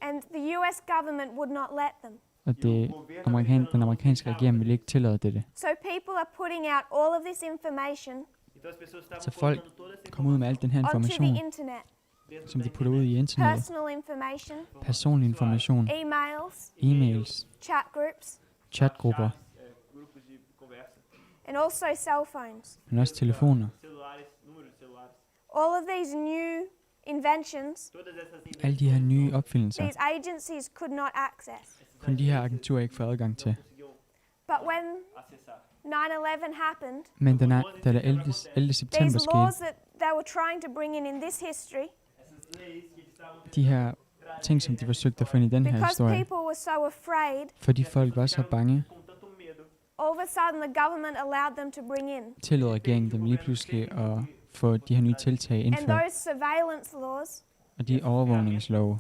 [SPEAKER 2] And the US government would not let them.
[SPEAKER 1] og den amerikanske regering ville ikke tillade dette.
[SPEAKER 2] So people are putting out all of this information
[SPEAKER 3] Então as pessoas estavam
[SPEAKER 1] Så folk
[SPEAKER 3] colocando toda essa
[SPEAKER 1] kom ud med al den her
[SPEAKER 2] onto
[SPEAKER 1] information,
[SPEAKER 2] the internet.
[SPEAKER 3] dentro
[SPEAKER 1] som
[SPEAKER 3] da
[SPEAKER 1] de putter ud i internettet.
[SPEAKER 2] Personal information,
[SPEAKER 1] Personlig information,
[SPEAKER 2] emails,
[SPEAKER 1] e-mails,
[SPEAKER 2] chat groups,
[SPEAKER 1] chatgrupper,
[SPEAKER 3] grupos de conversa,
[SPEAKER 2] and also cell phones.
[SPEAKER 1] men også telefoner.
[SPEAKER 3] celulares, números de celulares.
[SPEAKER 2] All of these new inventions,
[SPEAKER 3] Todas essas
[SPEAKER 1] Alle de her nye opfindelser,
[SPEAKER 2] these agencies could not access.
[SPEAKER 1] kunne de her agenturer ikke få adgang til.
[SPEAKER 3] conseguiam
[SPEAKER 2] But when
[SPEAKER 3] acessar.
[SPEAKER 2] 9/11 happened,
[SPEAKER 1] Men da der 11. september
[SPEAKER 2] these laws
[SPEAKER 1] skete,
[SPEAKER 2] that they were trying to bring in this history
[SPEAKER 3] Essas leis que eles estavam
[SPEAKER 1] de her ting, som de forsøgte at få ind i den her
[SPEAKER 2] because
[SPEAKER 1] historie.
[SPEAKER 2] people were so afraid,
[SPEAKER 1] Fordi folk var så bange,
[SPEAKER 2] all of a sudden the government allowed them to bring in.
[SPEAKER 1] tillod regeringen dem lige pludselig at få de her nye tiltag
[SPEAKER 2] And
[SPEAKER 1] indført.
[SPEAKER 2] those surveillance laws
[SPEAKER 1] Og de overvågningslove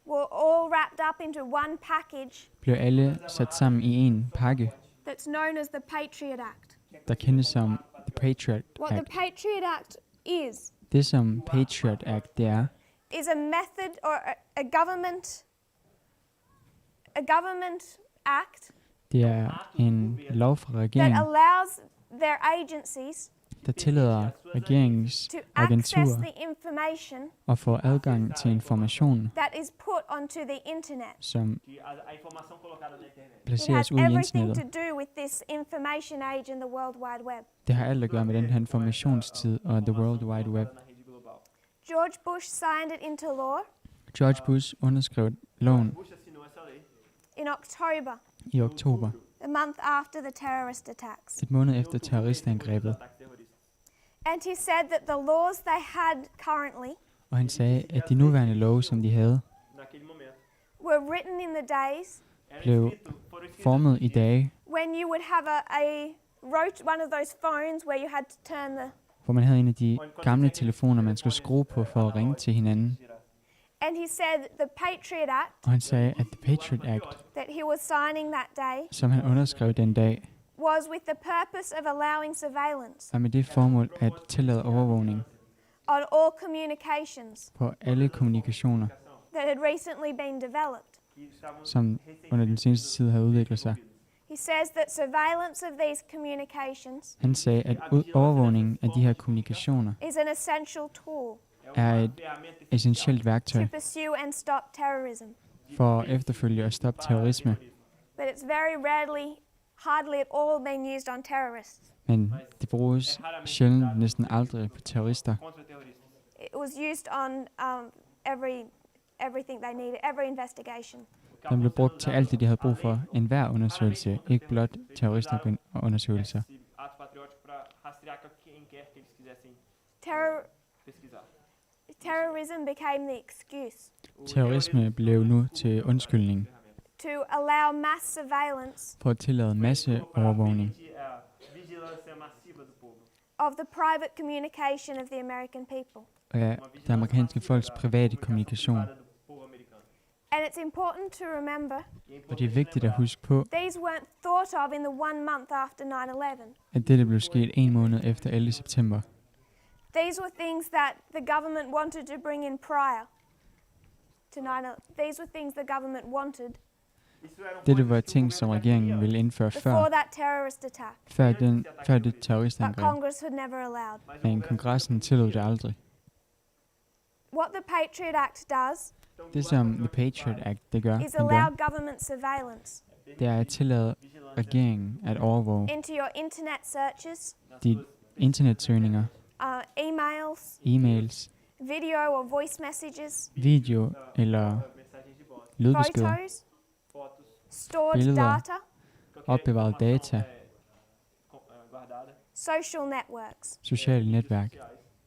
[SPEAKER 2] were all wrapped up into one package
[SPEAKER 1] blev alle sat sammen i en pakke,
[SPEAKER 2] that's known as the Patriot Act.
[SPEAKER 1] der kendes som The Patriot
[SPEAKER 2] What the
[SPEAKER 1] Act.
[SPEAKER 2] Patriot Act is
[SPEAKER 1] Det som Patriot Act det er
[SPEAKER 2] a method or a government act
[SPEAKER 1] det er en lov fra
[SPEAKER 2] that
[SPEAKER 1] regeringen,
[SPEAKER 2] allows their agencies
[SPEAKER 1] der tillader regeringens
[SPEAKER 2] to access
[SPEAKER 1] agenturer
[SPEAKER 2] the information
[SPEAKER 1] at få adgang til information,
[SPEAKER 2] that is put onto the internet.
[SPEAKER 1] som
[SPEAKER 3] A informação colocada na internet.
[SPEAKER 2] It
[SPEAKER 1] placeres
[SPEAKER 2] has
[SPEAKER 1] ud i
[SPEAKER 2] everything to
[SPEAKER 1] internettet.
[SPEAKER 2] do with this information age and the World Wide Web.
[SPEAKER 1] Det har alt at gøre med den her informationstid og The World Wide Web.
[SPEAKER 3] Na rede global.
[SPEAKER 2] George Bush signed it into law
[SPEAKER 1] George Bush underskrev loven
[SPEAKER 3] Bush assinou essa lei
[SPEAKER 2] in October,
[SPEAKER 1] i oktober,
[SPEAKER 2] the month after the terrorist attacks.
[SPEAKER 1] et måned efter terroristangrebet,
[SPEAKER 3] ataques terroristas.
[SPEAKER 2] And he said that the laws they had currently
[SPEAKER 1] og han sagde, at de nuværende love, som de havde,
[SPEAKER 3] Naquele momento,
[SPEAKER 2] were written in the days
[SPEAKER 3] era
[SPEAKER 1] blev
[SPEAKER 3] foram escritos
[SPEAKER 1] formet i dage,
[SPEAKER 2] when you would have one of those phones where you had to turn the,
[SPEAKER 1] hvor man havde en af de gamle telefoner, man skulle skrue på for at ringe til hinanden.
[SPEAKER 2] and he said the Patriot Act
[SPEAKER 1] Og han sagde, at The Patriot Act,
[SPEAKER 2] that he was signing that day
[SPEAKER 1] som han underskrev den dag,
[SPEAKER 2] was with the purpose of allowing surveillance
[SPEAKER 1] var med det formål at tillade overvågning
[SPEAKER 2] on all communications
[SPEAKER 1] på alle kommunikationer,
[SPEAKER 2] that had recently been developed.
[SPEAKER 3] que estavam
[SPEAKER 1] som under den seneste tid havde udviklet sig.
[SPEAKER 2] He says that surveillance of these communications
[SPEAKER 1] Han sagde, at overvågningen af de her kommunikationer
[SPEAKER 2] is an essential tool
[SPEAKER 1] er et essentielt værktøj
[SPEAKER 2] to pursue and stop terrorism.
[SPEAKER 1] for at efterfølge og stoppe terrorisme,
[SPEAKER 2] But it's hardly at all being used on terrorists.
[SPEAKER 1] men det bruges sjældent, næsten aldrig på terrorister.
[SPEAKER 3] contra terroristas.
[SPEAKER 2] It was used on everything they needed, every investigation.
[SPEAKER 1] Den blev brugt til alt det, de havde brug for. Enhver undersøgelse, ikke blot terroristundersøgelser.
[SPEAKER 3] Esse ato patriótico para rastrear quem quer que eles quisessem pesquisar.
[SPEAKER 2] Terrorism became the excuse
[SPEAKER 1] Terrorisme blev nu til undskyldning
[SPEAKER 2] to allow mass surveillance
[SPEAKER 1] for at tillade masseovervågning
[SPEAKER 3] Permitir a vigilância massiva do povo.
[SPEAKER 2] of the private communication of the American people.
[SPEAKER 1] af det amerikanske folks private kommunikation.
[SPEAKER 3] Do povo americano.
[SPEAKER 2] And it's important to remember
[SPEAKER 1] Og det er vigtigt at huske på,
[SPEAKER 2] these weren't thought of in the 1 month after 9/11.
[SPEAKER 1] at dette blev sket en måned efter 11. september.
[SPEAKER 2] These were things that the government wanted to bring in prior to 9/11. These were things the government wanted
[SPEAKER 3] Isso eram
[SPEAKER 1] Dette
[SPEAKER 3] coisas
[SPEAKER 1] var
[SPEAKER 3] que o
[SPEAKER 1] ting,
[SPEAKER 3] governo
[SPEAKER 1] som
[SPEAKER 3] já
[SPEAKER 1] regeringen
[SPEAKER 3] queria,
[SPEAKER 1] ville indføre
[SPEAKER 2] before
[SPEAKER 1] før
[SPEAKER 2] that terrorist attack,
[SPEAKER 1] det
[SPEAKER 2] but
[SPEAKER 1] terroristangreb,
[SPEAKER 2] Congress had never allowed.
[SPEAKER 3] mas o
[SPEAKER 1] men
[SPEAKER 3] Congresso
[SPEAKER 1] kongressen tillod det aldrig.
[SPEAKER 2] What the Patriot Act does
[SPEAKER 1] Det som The Patriot Act det gør,
[SPEAKER 2] is
[SPEAKER 1] den
[SPEAKER 2] allow
[SPEAKER 1] gør,
[SPEAKER 2] government surveillance
[SPEAKER 1] det er at tillade regeringen at overvåge
[SPEAKER 2] into your internet searches,
[SPEAKER 1] de internetsøgninger,
[SPEAKER 2] emails,
[SPEAKER 1] e-mails,
[SPEAKER 2] video or voice messages,
[SPEAKER 1] video eller
[SPEAKER 3] mensagens de voz,
[SPEAKER 1] lydbeskeder,
[SPEAKER 2] photos,
[SPEAKER 3] fotos,
[SPEAKER 2] stored
[SPEAKER 1] Billeder.
[SPEAKER 2] data,
[SPEAKER 1] opbevaret data,
[SPEAKER 3] guardada,
[SPEAKER 2] social networks.
[SPEAKER 1] sociale netværk.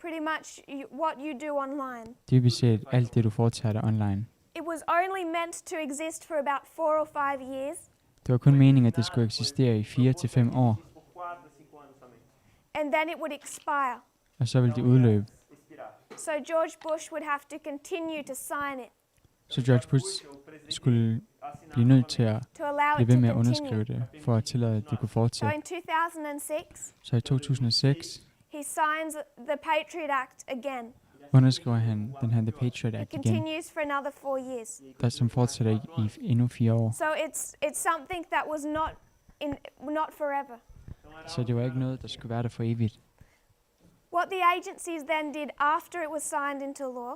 [SPEAKER 2] Pretty much what you do online.
[SPEAKER 1] Dybest set alt det, du foretager dig online.
[SPEAKER 2] It was only meant to exist for about 4 or 5 years,
[SPEAKER 1] Det var kun meningen, at det skulle eksistere i 4 til 5 år,
[SPEAKER 3] por 4 a 5 anos também.
[SPEAKER 2] and then it would expire.
[SPEAKER 1] og så ville det udløbe.
[SPEAKER 3] Expirar.
[SPEAKER 2] So George Bush would have to continue to sign it
[SPEAKER 1] Så George Bush
[SPEAKER 3] O presidente
[SPEAKER 1] skulle
[SPEAKER 3] assinar
[SPEAKER 1] blive nødt til at
[SPEAKER 2] to allow
[SPEAKER 1] blive
[SPEAKER 2] it
[SPEAKER 1] ved
[SPEAKER 2] to
[SPEAKER 1] med at
[SPEAKER 2] continue.
[SPEAKER 1] underskrive det, for at tillade, at det kunne
[SPEAKER 2] So
[SPEAKER 1] fortsætte.
[SPEAKER 2] in 2006,
[SPEAKER 1] Så i 2006
[SPEAKER 2] he signs the Patriot Act again.
[SPEAKER 1] underskriver han den her The Patriot
[SPEAKER 2] It
[SPEAKER 1] Act igen,
[SPEAKER 2] continues for another 4 years.
[SPEAKER 1] der som fortsætter i endnu 4 år.
[SPEAKER 2] So it's something that was not forever.
[SPEAKER 1] Så det var ikke noget, der skulle være der for evigt.
[SPEAKER 2] What the agencies then did after it was signed into law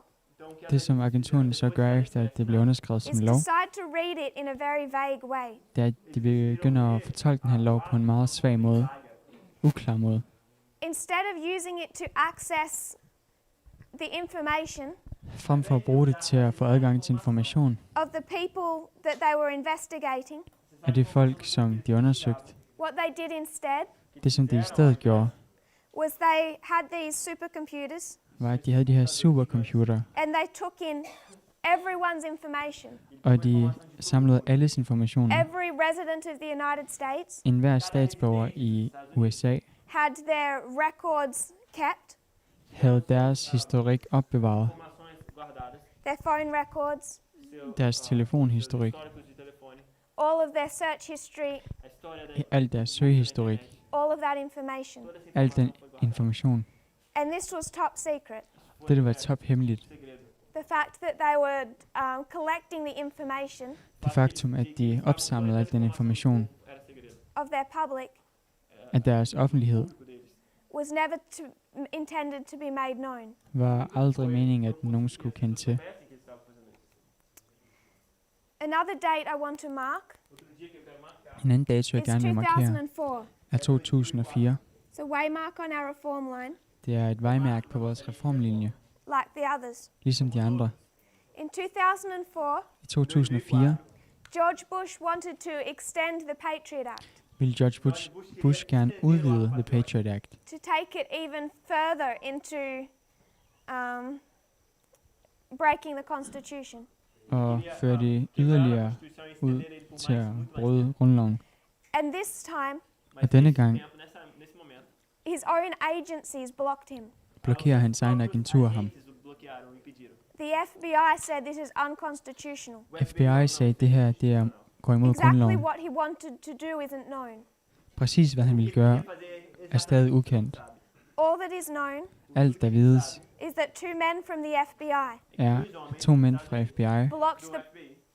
[SPEAKER 1] Det som agenturen så gør efter, at det blev underskrevet
[SPEAKER 2] is
[SPEAKER 1] som lov,
[SPEAKER 2] decide to read it in a very vague way.
[SPEAKER 1] det er, at de begynder at fortolke den her lov på en meget svag måde, uklar måde.
[SPEAKER 2] Instead of using it to access the information
[SPEAKER 1] Frem for at bruge det til at få adgang til information
[SPEAKER 2] of the people that they were investigating,
[SPEAKER 1] af det folk, som de undersøgte.
[SPEAKER 2] what they did instead
[SPEAKER 1] Det som de i stedet gjorde,
[SPEAKER 2] was they had these supercomputers
[SPEAKER 1] var, at de havde de her supercomputere,
[SPEAKER 2] and they took in everyone's information.
[SPEAKER 1] Og de samlede alles informationer.
[SPEAKER 2] Every resident of the United States
[SPEAKER 1] Enhver statsborger i USA
[SPEAKER 2] had their records kept,
[SPEAKER 1] havde deres historik opbevaret.
[SPEAKER 2] their phone records,
[SPEAKER 1] Deres telefonhistorik,
[SPEAKER 2] all of their search history,
[SPEAKER 1] al deres søgehistorik,
[SPEAKER 2] all of that information.
[SPEAKER 1] al den information.
[SPEAKER 2] And this was top secret.
[SPEAKER 1] Dette var tophemmeligt.
[SPEAKER 2] The fact that they were collecting the information
[SPEAKER 1] Det faktum, at de opsamlede al den information
[SPEAKER 2] of their public
[SPEAKER 1] af deres offentlighed,
[SPEAKER 2] was never intended to be made known.
[SPEAKER 1] var aldrig meningen, at nogen skulle kende til.
[SPEAKER 2] Another date I want to mark
[SPEAKER 1] En anden dato, jeg
[SPEAKER 2] is
[SPEAKER 1] gerne vil markere,
[SPEAKER 2] 2004.
[SPEAKER 1] er 2004.
[SPEAKER 2] It's a waymark on our reform line,
[SPEAKER 1] Det er et vejmærke på vores reformlinje,
[SPEAKER 2] like the others.
[SPEAKER 1] ligesom de andre.
[SPEAKER 2] In 2004,
[SPEAKER 1] I 2004
[SPEAKER 2] George Bush wanted to extend the Patriot Act
[SPEAKER 1] ville George Bush gerne udvide The Patriot Act,
[SPEAKER 2] to take it even further into breaking the Constitution.
[SPEAKER 1] og føre det yderligere ud til at bryde grundloven.
[SPEAKER 2] And this time,
[SPEAKER 1] Og denne gang
[SPEAKER 2] his own agencies blocked him.
[SPEAKER 1] blokerer hans egen agentur ham.
[SPEAKER 2] The FBI said this is unconstitutional.
[SPEAKER 1] FBI sagde, at det her går imod
[SPEAKER 2] Exactly
[SPEAKER 1] grundloven.
[SPEAKER 2] what he wanted to do isn't known.
[SPEAKER 1] Præcis hvad han ville gøre, er stadig ukendt.
[SPEAKER 2] All that is known
[SPEAKER 1] Alt, der vides,
[SPEAKER 2] is that two men from the FBI
[SPEAKER 1] er, at 2 mænd fra FBI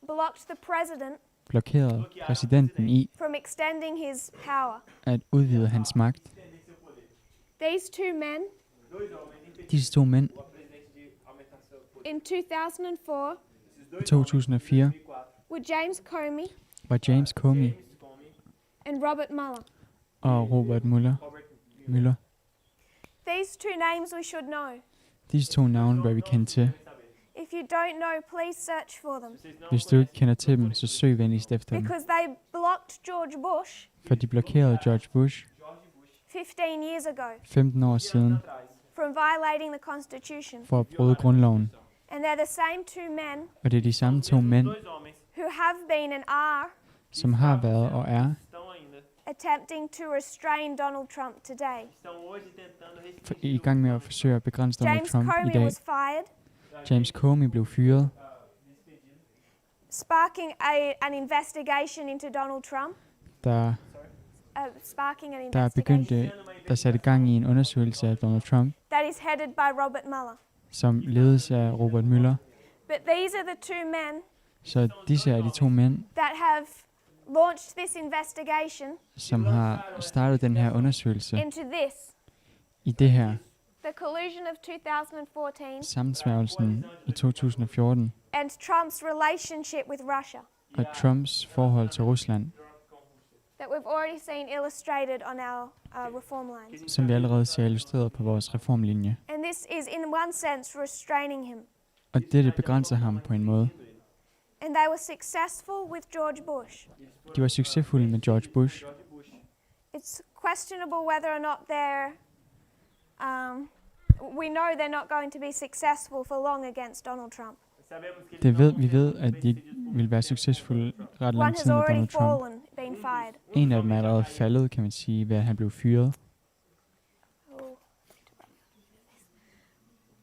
[SPEAKER 2] blocked the president
[SPEAKER 1] blokerede præsidenten i
[SPEAKER 2] from extending his power.
[SPEAKER 1] at udvide hans magt.
[SPEAKER 2] These two men
[SPEAKER 1] Disse 2 mænd
[SPEAKER 2] in 2004
[SPEAKER 1] i 2004
[SPEAKER 2] were James Comey
[SPEAKER 1] var James Comey
[SPEAKER 2] and Robert Mueller.
[SPEAKER 1] og Robert Mueller.
[SPEAKER 2] These two names we should know.
[SPEAKER 1] Disse 2 navne bør vi kende til.
[SPEAKER 2] If you don't know, please search for them.
[SPEAKER 1] Hvis du ikke kender til dem, så søg venligst efter dem.
[SPEAKER 2] Because they blocked George Bush
[SPEAKER 1] For de blokerede George Bush
[SPEAKER 2] 15 years ago
[SPEAKER 1] 15 år siden
[SPEAKER 2] from violating the Constitution.
[SPEAKER 1] for at bryde grundloven.
[SPEAKER 2] And they're the same two men
[SPEAKER 1] Og det er de samme 2 mænd,
[SPEAKER 2] who have been and are
[SPEAKER 1] som har været og er
[SPEAKER 2] attempting to restrain Donald Trump today.
[SPEAKER 1] i gang med at forsøge at begrænse Donald
[SPEAKER 2] James
[SPEAKER 1] Trump i
[SPEAKER 2] Comey
[SPEAKER 1] dag.
[SPEAKER 2] was fired,
[SPEAKER 1] James Comey blev fyret,
[SPEAKER 2] sparking an investigation into Donald Trump.
[SPEAKER 1] der
[SPEAKER 2] Investigation
[SPEAKER 1] der satte gang i en undersøgelse af Donald Trump,
[SPEAKER 2] that is headed by Robert Mueller.
[SPEAKER 1] som ledes af Robert Mueller.
[SPEAKER 2] But these are the two men
[SPEAKER 1] Så disse er de 2 mænd,
[SPEAKER 2] that have launched this investigation
[SPEAKER 1] som har startet den her undersøgelse
[SPEAKER 2] into this,
[SPEAKER 1] i det her,
[SPEAKER 2] the collusion of 2014
[SPEAKER 1] sammensværgelsen i 2014,
[SPEAKER 2] and Trump's relationship with Russia
[SPEAKER 1] og Trumps forhold til Rusland,
[SPEAKER 2] that we've already seen illustrated on our reform lines.
[SPEAKER 1] som vi allerede ser illustreret på vores reformlinje.
[SPEAKER 2] And this is in one sense restraining him.
[SPEAKER 1] Og dette begrænser ham på en måde.
[SPEAKER 2] And they were successful with George Bush.
[SPEAKER 1] De var succesfulde med George Bush.
[SPEAKER 2] It's questionable whether or not we know they're not going to be successful for long against Donald Trump.
[SPEAKER 1] Vi ved, at de ikke vil være succesfulde ret
[SPEAKER 2] One
[SPEAKER 1] lang
[SPEAKER 2] has
[SPEAKER 1] tid med
[SPEAKER 2] already
[SPEAKER 1] Donald Trump.
[SPEAKER 2] been fired.
[SPEAKER 1] En af dem er allerede faldet, kan man sige, ved at han blev fyret.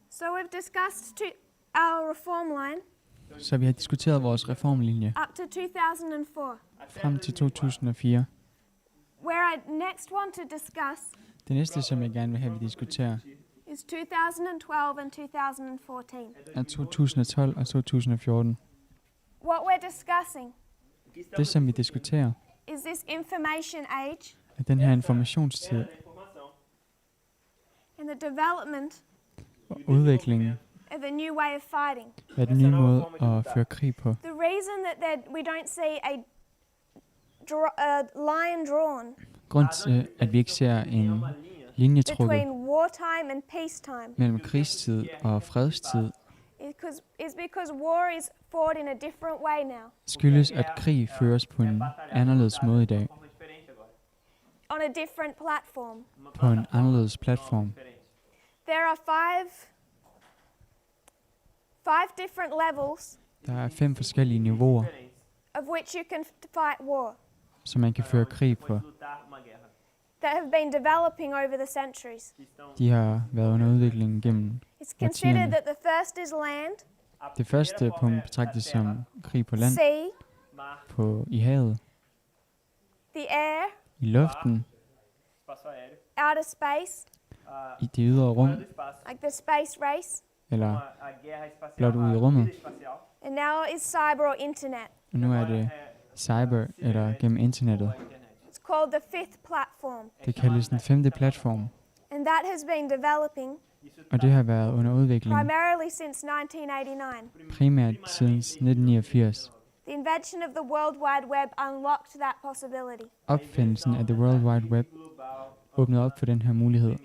[SPEAKER 2] So we've discussed our reform line
[SPEAKER 1] Så vi har diskuteret vores reformlinje
[SPEAKER 2] up to 2004.
[SPEAKER 1] frem til 2004.
[SPEAKER 2] Where I next want to discuss
[SPEAKER 1] Det næste, som jeg gerne vil have, vi diskuterer,
[SPEAKER 2] is 2012 and 2014.
[SPEAKER 1] er 2012 og 2014.
[SPEAKER 2] What we're discussing
[SPEAKER 1] Det, som vi diskuterer,
[SPEAKER 2] is this information age
[SPEAKER 1] er den her informationstid
[SPEAKER 2] and the development
[SPEAKER 1] og udviklingen
[SPEAKER 2] of a new way of fighting.
[SPEAKER 1] af den nye måde at føre krig på.
[SPEAKER 2] The reason that we don't see a line drawn
[SPEAKER 1] Grund til, at vi ikke ser en linje trukket
[SPEAKER 2] between wartime and peacetime
[SPEAKER 1] mellem krigstid og fredstid,
[SPEAKER 2] is because war is fought in a different way now,
[SPEAKER 1] skyldes, at krig føres på en anderledes måde i dag,
[SPEAKER 2] on a different platform.
[SPEAKER 1] på en anderledes platform.
[SPEAKER 2] There are 5 different levels
[SPEAKER 1] Der er 5 forskellige niveauer,
[SPEAKER 2] of which you can fight war
[SPEAKER 1] som man kan føre krig på.
[SPEAKER 2] that have been developing over the centuries.
[SPEAKER 1] De har været under udvikling gennem
[SPEAKER 2] It's considered
[SPEAKER 1] årtierne.
[SPEAKER 2] that the first is land,
[SPEAKER 1] Det første punkt betragtes som krig på land,
[SPEAKER 2] sea,
[SPEAKER 1] i havet,
[SPEAKER 2] the air,
[SPEAKER 1] i luften,
[SPEAKER 2] outer space,
[SPEAKER 1] i det ydre rum,
[SPEAKER 2] like the space race,
[SPEAKER 1] eller blot ude i rummet.
[SPEAKER 2] and now is cyber or internet.
[SPEAKER 1] Og nu er det cyber, eller gennem internettet.
[SPEAKER 2] It's called the 5th platform,
[SPEAKER 1] Det kaldes den 5. platform,
[SPEAKER 2] and that has been developing
[SPEAKER 1] og det har været under udvikling
[SPEAKER 2] primarily since 1989.
[SPEAKER 1] primært siden 1989.
[SPEAKER 2] The invention of the World Wide Web unlocked that possibility
[SPEAKER 1] Opfindelsen af The World Wide Web åbnede op for den her mulighed,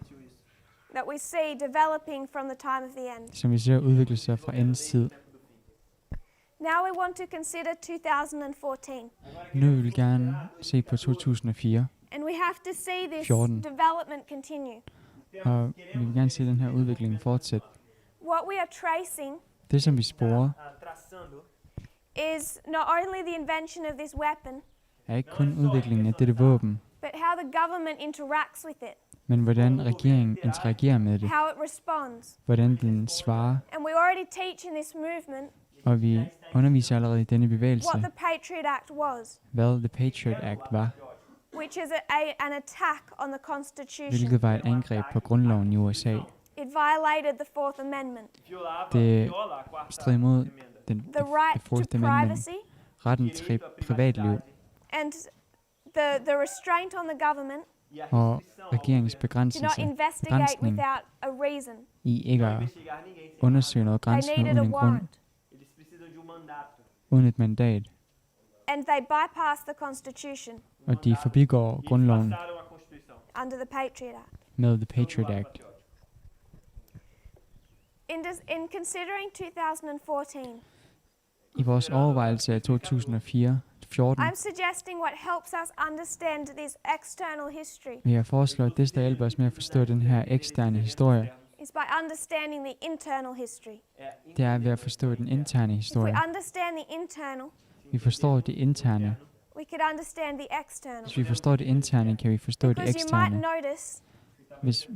[SPEAKER 2] that we see developing from the time of the end.
[SPEAKER 1] som vi ser udvikle sig fra endens tid.
[SPEAKER 2] Now we want to consider 2014,
[SPEAKER 1] Nu vil vi gerne se på 2004,
[SPEAKER 2] and we have to see this
[SPEAKER 1] 14.
[SPEAKER 2] development continue.
[SPEAKER 1] og vi vil gerne se den her udvikling fortsætte.
[SPEAKER 2] What we are tracing
[SPEAKER 1] Det, som vi sporer,
[SPEAKER 2] is not only the invention of this weapon,
[SPEAKER 1] er ikke kun udviklingen af dette våben,
[SPEAKER 2] but how the government interacts with it,
[SPEAKER 1] men hvordan regeringen interagerer med det,
[SPEAKER 2] how it responds.
[SPEAKER 1] hvordan den svarer,
[SPEAKER 2] And we already teach in this movement
[SPEAKER 1] og vi underviser allerede i denne bevægelse,
[SPEAKER 2] what the Patriot Act was,
[SPEAKER 1] hvad The Patriot Act var,
[SPEAKER 2] which is an attack on the Constitution.
[SPEAKER 1] hvilket var et angreb på grundloven i USA.
[SPEAKER 2] It violated the 4th Amendment,
[SPEAKER 1] Det strider imod den
[SPEAKER 2] the right to
[SPEAKER 1] Fourth Amendment,
[SPEAKER 2] privacy,
[SPEAKER 1] retten til privatliv
[SPEAKER 2] and the restraint on the government
[SPEAKER 1] og regeringens
[SPEAKER 2] to not
[SPEAKER 1] begrænsning
[SPEAKER 2] investigate without a reason.
[SPEAKER 1] i ikke at undersøge noget
[SPEAKER 2] They
[SPEAKER 1] grænsende
[SPEAKER 2] needed
[SPEAKER 1] uden
[SPEAKER 2] a
[SPEAKER 1] en grund,
[SPEAKER 2] warrant,
[SPEAKER 1] uden et mandat,
[SPEAKER 2] and they bypassed the Constitution
[SPEAKER 1] og de forbigår grundloven
[SPEAKER 2] under the Patriot Act.
[SPEAKER 1] med The Patriot Act.
[SPEAKER 2] In considering 2014,
[SPEAKER 1] I vores overvejelse af 2014
[SPEAKER 2] I'm suggesting what helps us understand this external history
[SPEAKER 1] vil jeg foreslå, at det, der hjælper os med at forstå den her eksterne historie,
[SPEAKER 2] is by understanding the internal history.
[SPEAKER 1] det er ved at forstå den interne
[SPEAKER 2] If we
[SPEAKER 1] historie.
[SPEAKER 2] understand the internal,
[SPEAKER 1] Vi forstår det interne.
[SPEAKER 2] we could understand the external.
[SPEAKER 1] Hvis vi forstår det interne, kan vi forstå det
[SPEAKER 2] Because you might
[SPEAKER 1] eksterne.
[SPEAKER 2] notice
[SPEAKER 1] Hvis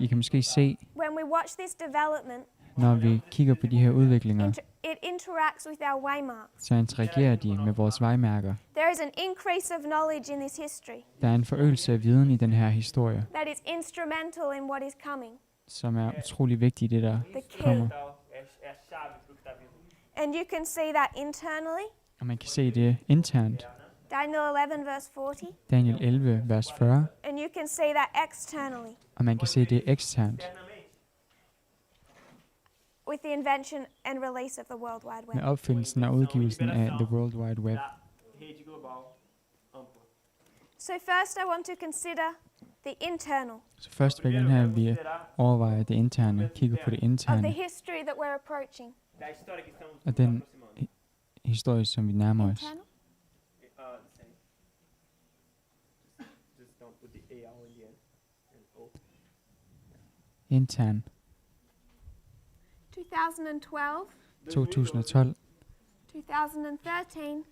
[SPEAKER 1] I kan måske se,
[SPEAKER 2] when we watch this development,
[SPEAKER 1] når vi kigger på de her udviklinger,
[SPEAKER 2] it interacts with our waymarks.
[SPEAKER 1] så interagerer de med vores vejmærker.
[SPEAKER 2] There is an increase of knowledge in this history
[SPEAKER 1] Der er en forøgelse af viden i den her historie,
[SPEAKER 2] that is instrumental in what is coming.
[SPEAKER 1] som er utrolig vigtig i det, der kommer.
[SPEAKER 2] And you can see that internally.
[SPEAKER 1] Og man kan se det internt.
[SPEAKER 2] Daniel 11 verse 40.
[SPEAKER 1] Daniel 11, vers 40.
[SPEAKER 2] And you can see that externally
[SPEAKER 1] Og man kan se det eksternt
[SPEAKER 2] with the invention and release of the World Wide
[SPEAKER 1] med
[SPEAKER 2] Web.
[SPEAKER 1] opfindelsen og udgivelsen af The World Wide Web.
[SPEAKER 2] So first I want to consider the internal
[SPEAKER 1] Så først vil jeg gerne have, at vi overvejer det interne, kigger på det
[SPEAKER 2] of the
[SPEAKER 1] interne,
[SPEAKER 2] history that we're approaching.
[SPEAKER 1] og den historie, som vi nærmer os.
[SPEAKER 2] Internal?
[SPEAKER 1] Intern.
[SPEAKER 2] 2012,
[SPEAKER 1] 2012,
[SPEAKER 2] 2013,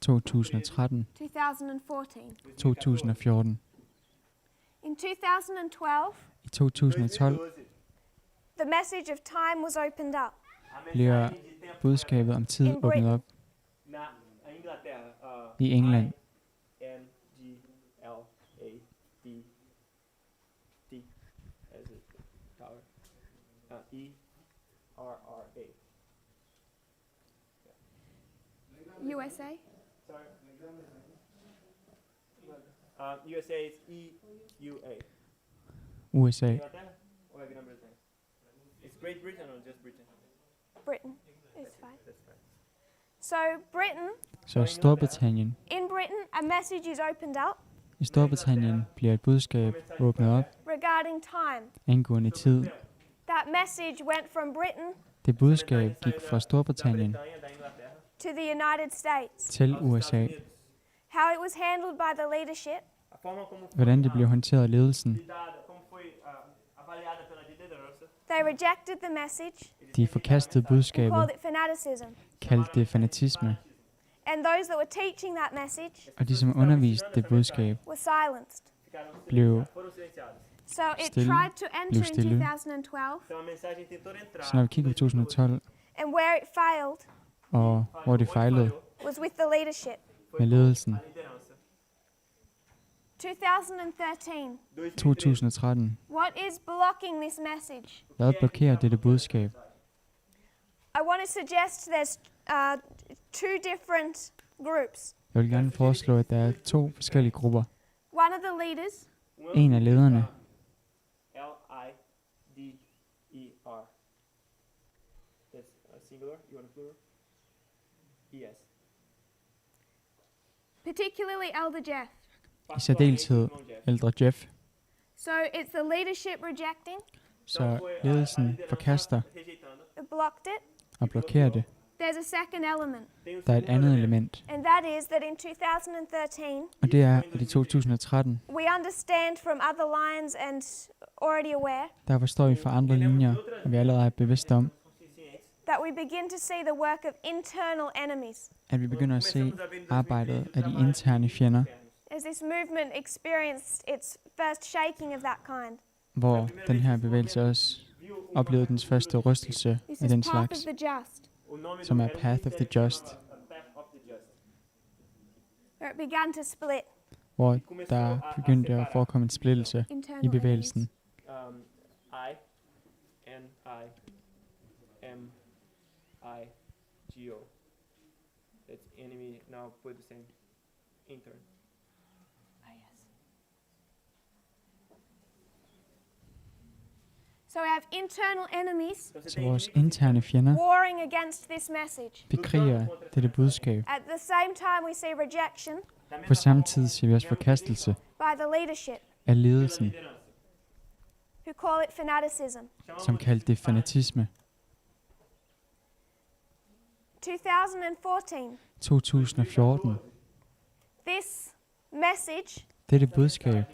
[SPEAKER 1] 2013,
[SPEAKER 2] 2014.
[SPEAKER 1] 2014.
[SPEAKER 2] In 2012,
[SPEAKER 1] I 2012
[SPEAKER 2] the message of time was opened up.
[SPEAKER 1] bliver budskabet om tid åbnet op i England.
[SPEAKER 2] USA?
[SPEAKER 3] USA is EUA.
[SPEAKER 1] USA.
[SPEAKER 3] Or Great Britain? It's Great Britain or just Britain?
[SPEAKER 2] Britain is fine. So Britain,
[SPEAKER 1] Så Storbritannien.
[SPEAKER 2] in Britain, a message is opened up
[SPEAKER 1] I Storbritannien bliver et budskab åbnet op
[SPEAKER 2] regarding time.
[SPEAKER 1] angående tid.
[SPEAKER 2] That message went from Britain
[SPEAKER 1] Det budskab gik fra Storbritannien
[SPEAKER 2] to the United States.
[SPEAKER 1] til USA.
[SPEAKER 2] How it was handled by the leadership
[SPEAKER 1] Hvordan det blev håndteret af ledelsen
[SPEAKER 2] They rejected the message
[SPEAKER 1] De forkastede
[SPEAKER 2] and
[SPEAKER 1] budskabet,
[SPEAKER 2] called it fanaticism.
[SPEAKER 1] kaldte det fanatisme,
[SPEAKER 2] And those that were teaching that message
[SPEAKER 1] og de, som underviste det budskab,
[SPEAKER 2] were silenced.
[SPEAKER 1] blev
[SPEAKER 2] So it
[SPEAKER 1] Stille.
[SPEAKER 2] tried to enter
[SPEAKER 1] Blev
[SPEAKER 2] in
[SPEAKER 1] stille.
[SPEAKER 2] 2012,
[SPEAKER 1] Så når vi kigger på 2012,
[SPEAKER 2] and where it failed
[SPEAKER 1] og hvor det fejlede
[SPEAKER 2] was with the leadership.
[SPEAKER 1] med ledelsen,
[SPEAKER 2] 2013.
[SPEAKER 1] 2013,
[SPEAKER 2] What is blocking this message?
[SPEAKER 1] hvad blokerer dette budskab?
[SPEAKER 2] I want to suggest there's two different groups.
[SPEAKER 1] Jeg vil gerne foreslå, at der er 2 forskellige grupper.
[SPEAKER 2] One of the leaders
[SPEAKER 1] En af lederne,
[SPEAKER 3] L-I-D-E-R. That's singular. You want a plural? Yes.
[SPEAKER 2] particularly Elder Jeff.
[SPEAKER 1] i særdeleshed ældre Jeff,
[SPEAKER 2] So it's the leadership rejecting,
[SPEAKER 1] så ledelsen forkaster
[SPEAKER 2] it blocked it.
[SPEAKER 1] og blokerer det.
[SPEAKER 2] There's a second element,
[SPEAKER 1] Der er et andet element,
[SPEAKER 2] and that is that in 2013,
[SPEAKER 1] og det er, at i 2013,
[SPEAKER 2] we understand from other lines and already aware
[SPEAKER 1] der forstår vi fra andre linjer, og vi allerede er bevidste om,
[SPEAKER 2] that we begin to see the work of internal enemies
[SPEAKER 1] at vi begynder at se arbejdet af de interne fjender,
[SPEAKER 2] as this movement experienced its first shaking of that kind.
[SPEAKER 1] hvor den her bevægelse også oplevede dens første rystelse
[SPEAKER 2] This
[SPEAKER 1] af
[SPEAKER 2] is
[SPEAKER 1] den
[SPEAKER 2] path of
[SPEAKER 1] slags,
[SPEAKER 2] the just,
[SPEAKER 1] som er Path of the Just,
[SPEAKER 2] where it began to split
[SPEAKER 1] hvor der begyndte at forekomme en splittelse i
[SPEAKER 2] internal
[SPEAKER 1] bevægelsen.
[SPEAKER 3] I-N-I-M-I-G-O. That's enemy. Now put the same. Intern.
[SPEAKER 2] So we have internal enemies
[SPEAKER 1] Så vores interne fjender
[SPEAKER 2] warring against this message.
[SPEAKER 1] bekriger dette budskab.
[SPEAKER 2] At the same time, we see rejection
[SPEAKER 1] På samme tid ser vi også forkastelse
[SPEAKER 2] by the leadership,
[SPEAKER 1] af ledelsen,
[SPEAKER 2] who call it fanaticism.
[SPEAKER 1] som kaldte det fanatisme.
[SPEAKER 2] 2014,
[SPEAKER 1] 2014,
[SPEAKER 2] this message,
[SPEAKER 1] dette budskab,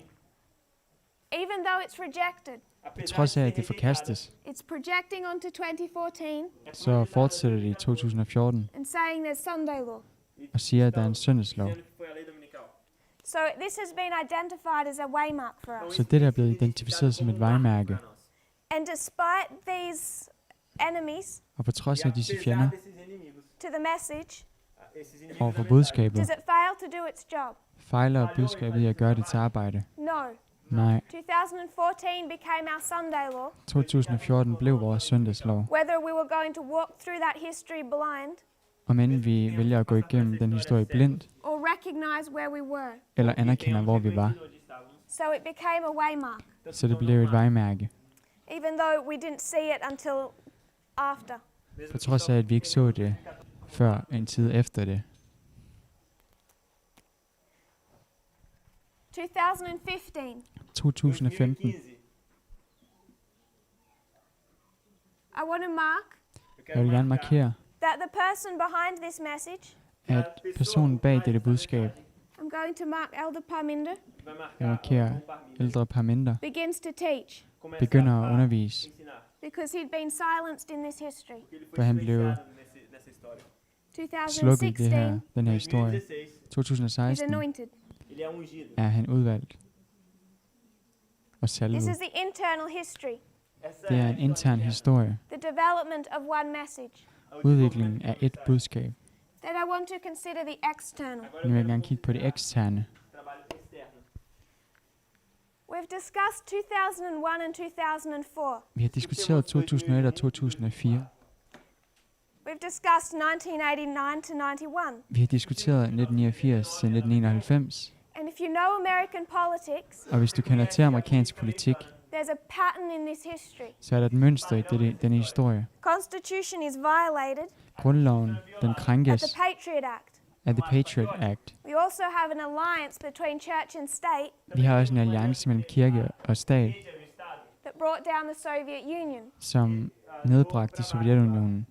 [SPEAKER 2] even though it's rejected,
[SPEAKER 1] på trods af at det forkastes,
[SPEAKER 2] it's projecting onto 2014
[SPEAKER 1] så fortsætter det i 2014
[SPEAKER 2] and saying there's Sunday law.
[SPEAKER 1] og siger, at der er en søndagslov.
[SPEAKER 2] So this has been identified as a waymark for us.
[SPEAKER 1] Så dette er blevet identificeret som et vejmærke.
[SPEAKER 2] And despite these enemies
[SPEAKER 1] Og på trods af disse fjender
[SPEAKER 2] to the message,
[SPEAKER 1] over for budskabet,
[SPEAKER 2] does it fail to do its job?
[SPEAKER 1] fejler budskabet i at gøre det til arbejde.
[SPEAKER 2] No.
[SPEAKER 1] Nej,
[SPEAKER 2] 2014 became our Sunday law.
[SPEAKER 1] 2014 blev vores søndagslov.
[SPEAKER 2] Whether we were going to walk through that history blind
[SPEAKER 1] Og men vi vælger at gå igennem den historie blindt,
[SPEAKER 2] or recognize where we were.
[SPEAKER 1] eller anerkender, hvor vi var.
[SPEAKER 2] So it became a waymark,
[SPEAKER 1] Så det blev et vejmærke.
[SPEAKER 2] even though we didn't see it until after.
[SPEAKER 1] På trods af, at vi ikke så det før en tid efter det. 2015.
[SPEAKER 2] I want to mark
[SPEAKER 1] Jeg vil gerne markere,
[SPEAKER 2] that the person behind this message,
[SPEAKER 1] at personen bag dette budskab,
[SPEAKER 2] I'm going to mark Elder Parminder,
[SPEAKER 1] jeg markerer ældre Parminder,
[SPEAKER 2] begins to teach
[SPEAKER 1] begynder at undervise,
[SPEAKER 2] because he'd been silenced in this history.
[SPEAKER 1] for han blev slukket i det her,
[SPEAKER 2] 2016,
[SPEAKER 1] den her historie.
[SPEAKER 2] he's
[SPEAKER 1] 2016
[SPEAKER 2] anointed.
[SPEAKER 1] er han udvalgt og
[SPEAKER 2] This
[SPEAKER 1] salvet.
[SPEAKER 2] is the internal history,
[SPEAKER 1] Det er en intern historie,
[SPEAKER 2] the development of one message.
[SPEAKER 1] udviklingen af et budskab.
[SPEAKER 2] Then I want to consider the external.
[SPEAKER 1] Nu vil jeg gerne kigge på det eksterne.
[SPEAKER 2] We've discussed 2001 and 2004.
[SPEAKER 1] Vi har diskuteret 2001 og 2004.
[SPEAKER 2] We've discussed 1989 to 91.
[SPEAKER 1] Vi har diskuteret 1989 til 1991.
[SPEAKER 2] And if you know American politics,
[SPEAKER 1] Og hvis du kender til amerikansk politik,
[SPEAKER 2] there's a pattern in this history.
[SPEAKER 1] så er der et mønster i denne historie.
[SPEAKER 2] Constitution is violated
[SPEAKER 1] Grundloven, den
[SPEAKER 2] at
[SPEAKER 1] krænkes
[SPEAKER 2] the Patriot Act.
[SPEAKER 1] af The Patriot Act.
[SPEAKER 2] We also have an alliance between church and state
[SPEAKER 1] Vi har også en alliance mellem kirke og stat,
[SPEAKER 2] that brought down the Soviet Union.
[SPEAKER 1] som nedbragte Sovjetunionen.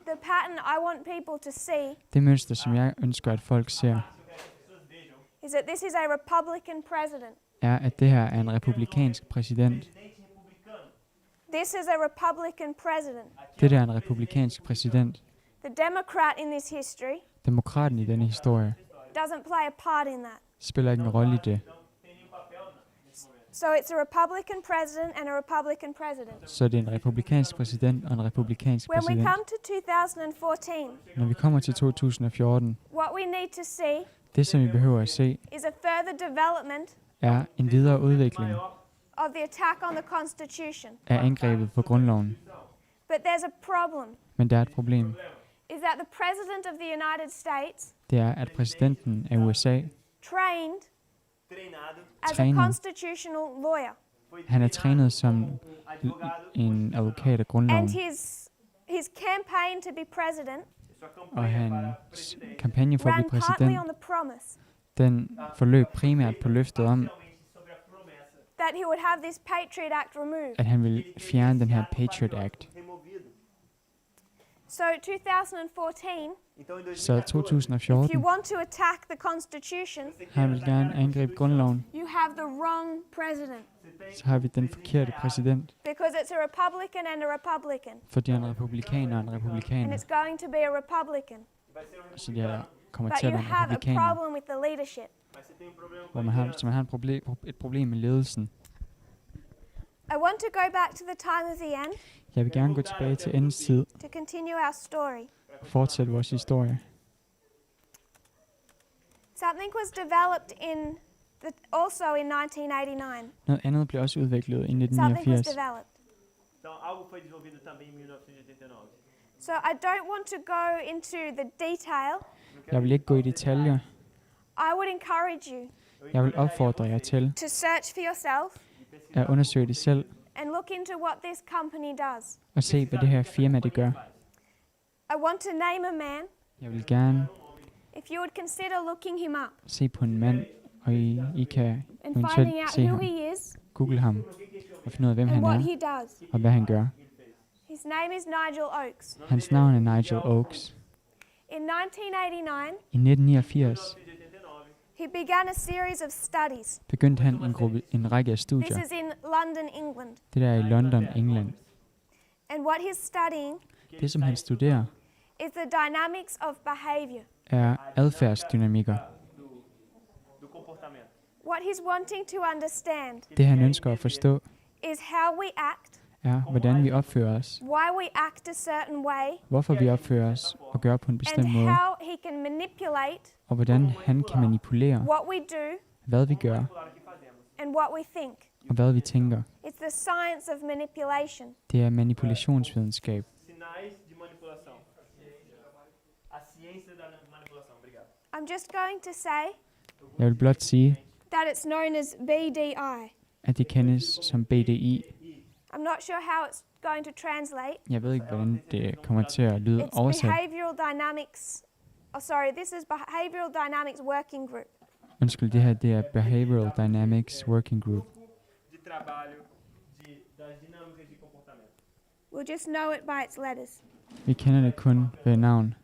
[SPEAKER 2] The pattern I want people to see
[SPEAKER 1] Det mønster, som jeg ønsker, at folk ser,
[SPEAKER 2] is that this is a Republican president
[SPEAKER 1] er, at det her er en republikansk præsident,
[SPEAKER 2] This is a Republican president.
[SPEAKER 1] Det der er en republikansk præsident.
[SPEAKER 2] The Democrat in this history
[SPEAKER 1] Demokraten i denne historie
[SPEAKER 2] doesn't play a part in that.
[SPEAKER 1] spiller ikke en rolle i det.
[SPEAKER 2] So it's a Republican president and a Republican president.
[SPEAKER 1] Så det er en republikansk præsident og en republikansk
[SPEAKER 2] When we
[SPEAKER 1] præsident.
[SPEAKER 2] come to 2014,
[SPEAKER 1] Når vi kommer til 2014,
[SPEAKER 2] what we need to see
[SPEAKER 1] det som vi behøver at se,
[SPEAKER 2] is a further development
[SPEAKER 1] er en videre udvikling
[SPEAKER 2] of the attack on the Constitution.
[SPEAKER 1] af angrebet på grundloven.
[SPEAKER 2] But there's a problem,
[SPEAKER 1] Men der er et problem.
[SPEAKER 2] is that the President of the United States
[SPEAKER 1] Det er, at præsidenten af USA,
[SPEAKER 2] trained as a
[SPEAKER 1] Trænet.
[SPEAKER 2] constitutional lawyer.
[SPEAKER 1] han er trænet som en advokat af grundloven,
[SPEAKER 2] And his campaign to be president
[SPEAKER 1] og hans kampagne for at
[SPEAKER 2] ran
[SPEAKER 1] blive
[SPEAKER 2] partly
[SPEAKER 1] præsident,
[SPEAKER 2] on the promise
[SPEAKER 1] den forløb primært på løftet om,
[SPEAKER 2] that he would have this Patriot Act removed.
[SPEAKER 1] at han ville fjerne den her Patriot Act.
[SPEAKER 2] So 2014,
[SPEAKER 1] Så
[SPEAKER 2] if you
[SPEAKER 1] 2014,
[SPEAKER 2] want to attack the Constitution,
[SPEAKER 1] han vil gerne angribe grundloven,
[SPEAKER 2] you have the wrong president.
[SPEAKER 1] så har vi den forkerte præsident,
[SPEAKER 2] Because it's a Republican and a Republican.
[SPEAKER 1] for det er en republikaner og en
[SPEAKER 2] And
[SPEAKER 1] republikaner,
[SPEAKER 2] it's going to be a Republican.
[SPEAKER 1] så det kommer
[SPEAKER 2] But
[SPEAKER 1] til at
[SPEAKER 2] you
[SPEAKER 1] være en
[SPEAKER 2] have a
[SPEAKER 1] republikaner,
[SPEAKER 2] problem with the leadership.
[SPEAKER 1] hvor man har et problem med ledelsen.
[SPEAKER 2] I want to go back to the time of the end
[SPEAKER 1] Jeg vil gerne gå tilbage til endens tid
[SPEAKER 2] to continue our story.
[SPEAKER 1] og fortsætte vores historie.
[SPEAKER 2] Something was developed also in 1989.
[SPEAKER 1] Noget andet blev også udviklet i
[SPEAKER 2] Something was
[SPEAKER 1] 1989.
[SPEAKER 2] developed.
[SPEAKER 3] Então, algo foi desenvolvido também em 1989.
[SPEAKER 2] So I don't want to go into the detail.
[SPEAKER 1] Jeg vil ikke gå i detaljer.
[SPEAKER 2] I would encourage you
[SPEAKER 1] Jeg vil opfordre jer til
[SPEAKER 2] to search for yourself
[SPEAKER 1] at undersøge det selv
[SPEAKER 2] and look into what this company does.
[SPEAKER 1] og se, hvad det her firma det gør.
[SPEAKER 2] I want to name a man.
[SPEAKER 1] Jeg vil gerne
[SPEAKER 2] If you would consider looking him up
[SPEAKER 1] se på en mand, og I kan
[SPEAKER 2] and
[SPEAKER 1] eventuelt
[SPEAKER 2] finding out
[SPEAKER 1] se
[SPEAKER 2] who
[SPEAKER 1] ham,
[SPEAKER 2] he is
[SPEAKER 1] google ham og finde ud af, hvem
[SPEAKER 2] and
[SPEAKER 1] han
[SPEAKER 2] what
[SPEAKER 1] er
[SPEAKER 2] he does.
[SPEAKER 1] og hvad han gør.
[SPEAKER 2] His name is Nigel Oakes.
[SPEAKER 1] Hans navn er Nigel Oakes.
[SPEAKER 2] In 1989,
[SPEAKER 1] I 1989
[SPEAKER 2] he began a series of studies.
[SPEAKER 1] begyndte han en række af
[SPEAKER 2] This
[SPEAKER 1] studier.
[SPEAKER 2] is in London, England.
[SPEAKER 1] Det der er i London, England.
[SPEAKER 2] And what he's studying
[SPEAKER 1] Det, som han studerer,
[SPEAKER 2] is the dynamics of behavior.
[SPEAKER 1] er adfærdsdynamikker.
[SPEAKER 3] Do comportamento.
[SPEAKER 2] What he's wanting to understand
[SPEAKER 1] Det, han ønsker at forstå,
[SPEAKER 2] is how we act,
[SPEAKER 1] er, hvordan vi opfører os,
[SPEAKER 2] why we act a certain way,
[SPEAKER 1] hvorfor vi opfører os og gør på en bestemt
[SPEAKER 2] and
[SPEAKER 1] måde,
[SPEAKER 2] how he can manipulate
[SPEAKER 1] og hvordan han kan manipulere,
[SPEAKER 2] what we do
[SPEAKER 1] hvad vi gør,
[SPEAKER 2] and what we think.
[SPEAKER 1] og hvad vi tænker.
[SPEAKER 2] It's the science of manipulation.
[SPEAKER 1] Det er manipulationsvidenskab.
[SPEAKER 3] Sinais de manipulação. A ciência da manipulação. Obrigado.
[SPEAKER 2] I'm just going to say
[SPEAKER 1] Jeg vil blot sige,
[SPEAKER 2] that it's known as BDI.
[SPEAKER 1] at det kendes som BDI.
[SPEAKER 2] I'm not sure how it's going to translate.
[SPEAKER 1] Jeg ved ikke, hvordan det kommer til at lyde
[SPEAKER 2] It's
[SPEAKER 1] oversat.
[SPEAKER 2] behavioral dynamics. Oh, sorry, this is behavioral dynamics working group.
[SPEAKER 1] Undskyld, det her det er Behavioral Dynamics Working Group.
[SPEAKER 3] De trabalho das dinâmicas de comportamento.
[SPEAKER 2] We'll just know it by its letters.
[SPEAKER 1] Vi kender det kun ved navn.